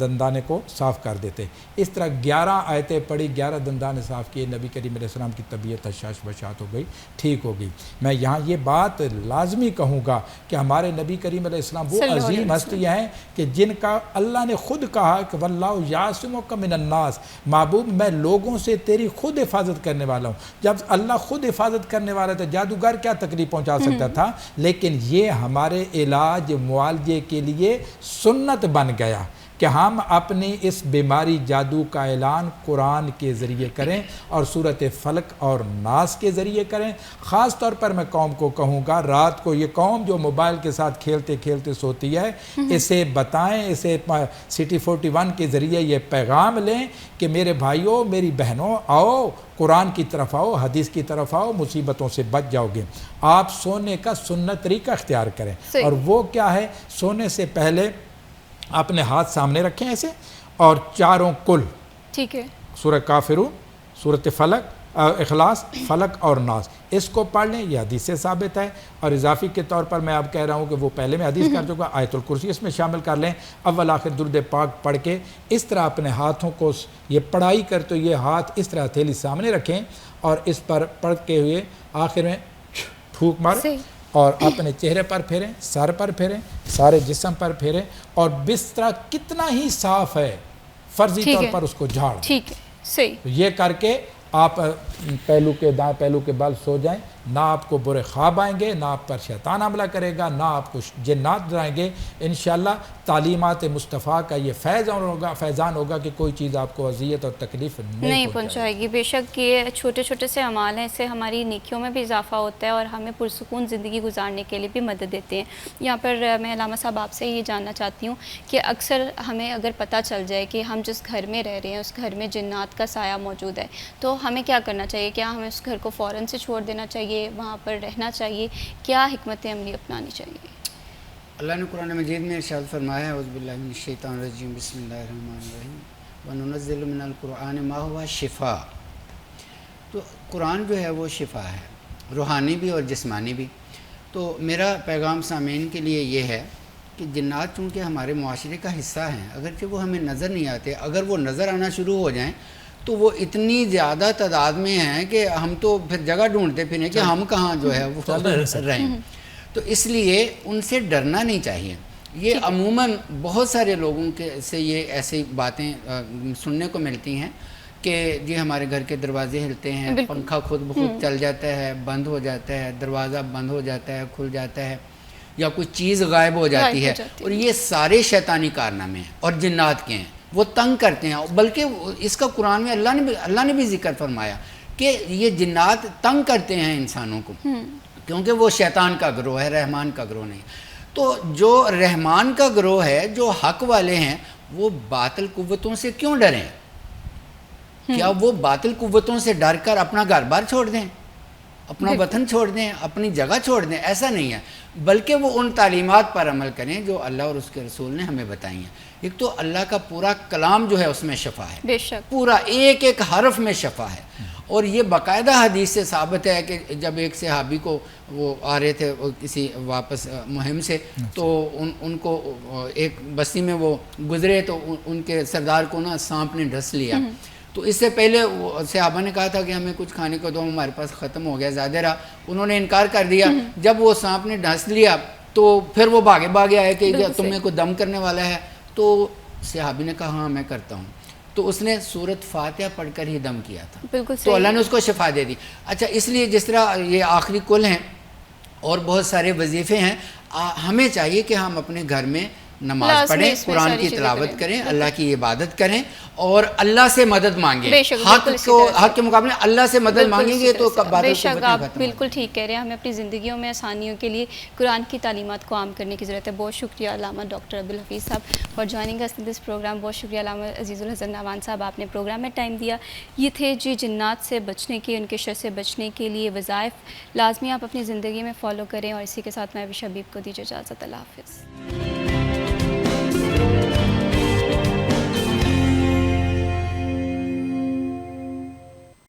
دندانے کو صاف کر دیتے، اس طرح 11 آیتیں پڑھی، 11 دندانے صاف کیے، نبی کریم علیہ السلام کی طبیعت حشاش بشاش ہو گئی، ٹھیک ہو گئی۔ میں یہاں یہ بات لازمی کہوں گا کہ ہمارے نبی کریم علیہ السلام وہ عظیم ہستیاں ہیں کہ جن کا اللہ نے خود کہا کہ واللہ یعصمک من الناس، محبوب میں لوگوں سے تیری خود حفاظت کرنے والا ہوں۔ جب اللہ خود حفاظت کرنے والا تھا، جادوگر کیا تکلیف پہنچا سکتا تھا؟ لیکن یہ ہمارے علاج معالجے کے لیے سنت بن گیا کہ ہم اپنی اس بیماری جادو کا اعلان قرآن کے ذریعے کریں اور سورۃ فلق اور ناس کے ذریعے کریں۔ خاص طور پر میں قوم کو کہوں گا، رات کو یہ قوم جو موبائل کے ساتھ کھیلتے کھیلتے سوتی ہے، اسے بتائیں، اسے سٹی 41 کے ذریعے یہ پیغام لیں کہ میرے بھائیوں، میری بہنوں، آؤ قرآن کی طرف آؤ، حدیث کی طرف آؤ، مصیبتوں سے بچ جاؤ گے۔ آپ سونے کا سنت طریقہ اختیار کریں، اور وہ کیا ہے؟ سونے سے پہلے اپنے ہاتھ سامنے رکھیں ایسے، اور چاروں کل، ٹھیک ہے، سورہ کافرون، سورۃ فلق، اخلاص، فلق اور ناس، اس کو پڑھ لیں، یہ حدیث سے ثابت ہے۔ اور اضافی کے طور پر میں اب کہہ رہا ہوں کہ وہ پہلے میں حدیث کر چکا، آیت الکرسی اس میں شامل کر لیں، اول آخر درود پاک پڑھ کے اس طرح اپنے ہاتھوں کو یہ پڑھائی کر، تو یہ ہاتھ اس طرح ہتھیلی سامنے رکھیں اور اس پر پڑھ کے ہوئے آخر میں پھونک ماریں اور اپنے چہرے پر پھیریں، سر پر پھیریں، سارے جسم پر پھیریں، اور بستر کتنا ہی صاف ہے فرضی طور پر اس کو جھاڑ دیں۔ ٹھیک ہے، صحیح، یہ کر کے آپ پہلو کے دائیں پہلو کے بل سو جائیں، نہ آپ کو برے خواب آئیں گے، نہ آپ پر شیطان حملہ کرے گا، نہ آپ کو جنات ڈرائیں گے۔ انشاءاللہ تعلیمات مصطفیٰ کا یہ فیضان ہوگا کہ کوئی چیز آپ کو اذیت اور تکلیف نہیں پہنچائے گی۔ بے شک یہ چھوٹے چھوٹے سے اعمال ہیں، اس سے ہماری نیکیوں میں بھی اضافہ ہوتا ہے اور ہمیں پرسکون زندگی گزارنے کے لیے بھی مدد دیتے ہیں۔ یہاں پر میں علامہ صاحب آپ سے یہ جاننا چاہتی ہوں کہ اکثر ہمیں اگر پتہ چل جائے کہ ہم جس گھر میں رہ رہے ہیں اس گھر میں جنات کا سایہ موجود ہے، تو ہمیں کیا کرنا چاہیے؟ کیا ہمیں اس گھر کو فوراً سے چھوڑ دینا چاہیے، وہاں پر رہنا چاہیے؟ کیا حکمت عملی اپنانی چاہیے؟ اللہ نے قرآن مجید میں ارشاد فرمایا ہے، اعوذ باللہ من الشیطان الرجیم، بسم اللہ الرحمن الرحیم، وَنُنَزِّلُ مِنَ الْقُرْآنِ مَا هُوَ شِفَاء۔ تو قرآن جو ہے وہ شفا ہے، روحانی بھی اور جسمانی بھی۔ تو میرا پیغام سامعین کے لیے یہ ہے کہ جنات چونکہ ہمارے معاشرے کا حصہ ہیں، اگرچہ وہ ہمیں نظر نہیں آتے، اگر وہ نظر آنا شروع ہو جائیں تو وہ اتنی زیادہ تعداد میں ہیں کہ ہم تو پھر جگہ ڈھونڈتے پھریں کہ ہم کہاں جو ہے وہ رہیں. تو اس لیے ان سے ڈرنا نہیں چاہیے. یہ عموماً بہت سارے لوگوں کے سے یہ ایسی باتیں سننے کو ملتی ہیں کہ جی ہمارے گھر کے دروازے ہلتے ہیں، پنکھا خود بخود چل جاتا ہے، بند ہو جاتا ہے، دروازہ بند ہو جاتا ہے، کھل جاتا ہے، یا کوئی چیز غائب ہو جاتی ہے. اور یہ سارے شیطانی کارنامے ہیں اور جنات کے ہیں، وہ تنگ کرتے ہیں. بلکہ اس کا قرآن میں اللہ نے بھی ذکر فرمایا کہ یہ جنات تنگ کرتے ہیں انسانوں کو، کیونکہ وہ شیطان کا گروہ ہے، رحمان کا گروہ نہیں. تو جو رحمان کا گروہ ہے، جو حق والے ہیں، وہ باطل قوتوں سے کیوں ڈریں؟ کیا وہ باطل قوتوں سے ڈر کر اپنا گھر بار چھوڑ دیں، اپنا وطن چھوڑ دیں، اپنی جگہ چھوڑ دیں؟ ایسا نہیں ہے، بلکہ وہ ان تعلیمات پر عمل کریں جو اللہ اور اس کے رسول نے ہمیں بتائی ہیں. ایک تو اللہ کا پورا کلام جو ہے اس میں شفا ہے، بے شک پورا ایک ایک حرف میں شفا ہے. اور یہ باقاعدہ حدیث سے ثابت ہے کہ جب ایک صحابی کو وہ آ رہے تھے کسی واپس مہم سے، تو ان کو ایک بستی میں وہ گزرے تو ان کے سردار کو نا سانپ نے ڈس لیا. تو اس سے پہلے صحابہ نے کہا تھا کہ ہمیں کچھ کھانے کو دو، ہمارے پاس ختم ہو گیا، زیادہ رہا. انہوں نے انکار کر دیا. جب وہ سانپ نے ڈس لیا تو پھر وہ بھاگے آئے کہ تمہیں کوئی دم کرنے والا ہے. تو صحابی نے کہا ہاں میں کرتا ہوں. تو اس نے سورۃ فاتحہ پڑھ کر ہی دم کیا تھا. بالکل تو اللہ نے اس کو شفا دے دی. اچھا، اس لیے جس طرح یہ آخری کل ہیں اور بہت سارے وظیفے ہیں، ہمیں چاہیے کہ ہم اپنے گھر میں نماز پڑھیں، قرآن کی تلاوت کریں، اللہ کی عبادت کریں اور اللہ سے مدد مانگیں. حق کے مقابلے اللہ سے مدد مانگیں گے تو بے شک آپ بالکل ٹھیک کہہ رہے ہیں. ہمیں اپنی زندگیوں میں آسانیوں کے لیے قرآن کی تعلیمات کو عام کرنے کی ضرورت ہے. بہت شکریہ علامہ ڈاکٹر عبدالحفیظ صاحب for joining us in this programme. بہت شکریہ علامہ عزیز الحسن نعمان صاحب، آپ نے پروگرام میں ٹائم دیا. یہ تھے جی جنات سے بچنے کے، ان کے شر سے بچنے کے لیے وظائف لازمی آپ اپنی زندگی میں فالو کریں. اور اسی کے ساتھ میں ابھی شبیب کو دیجیے اجازت. اللہ حافظ.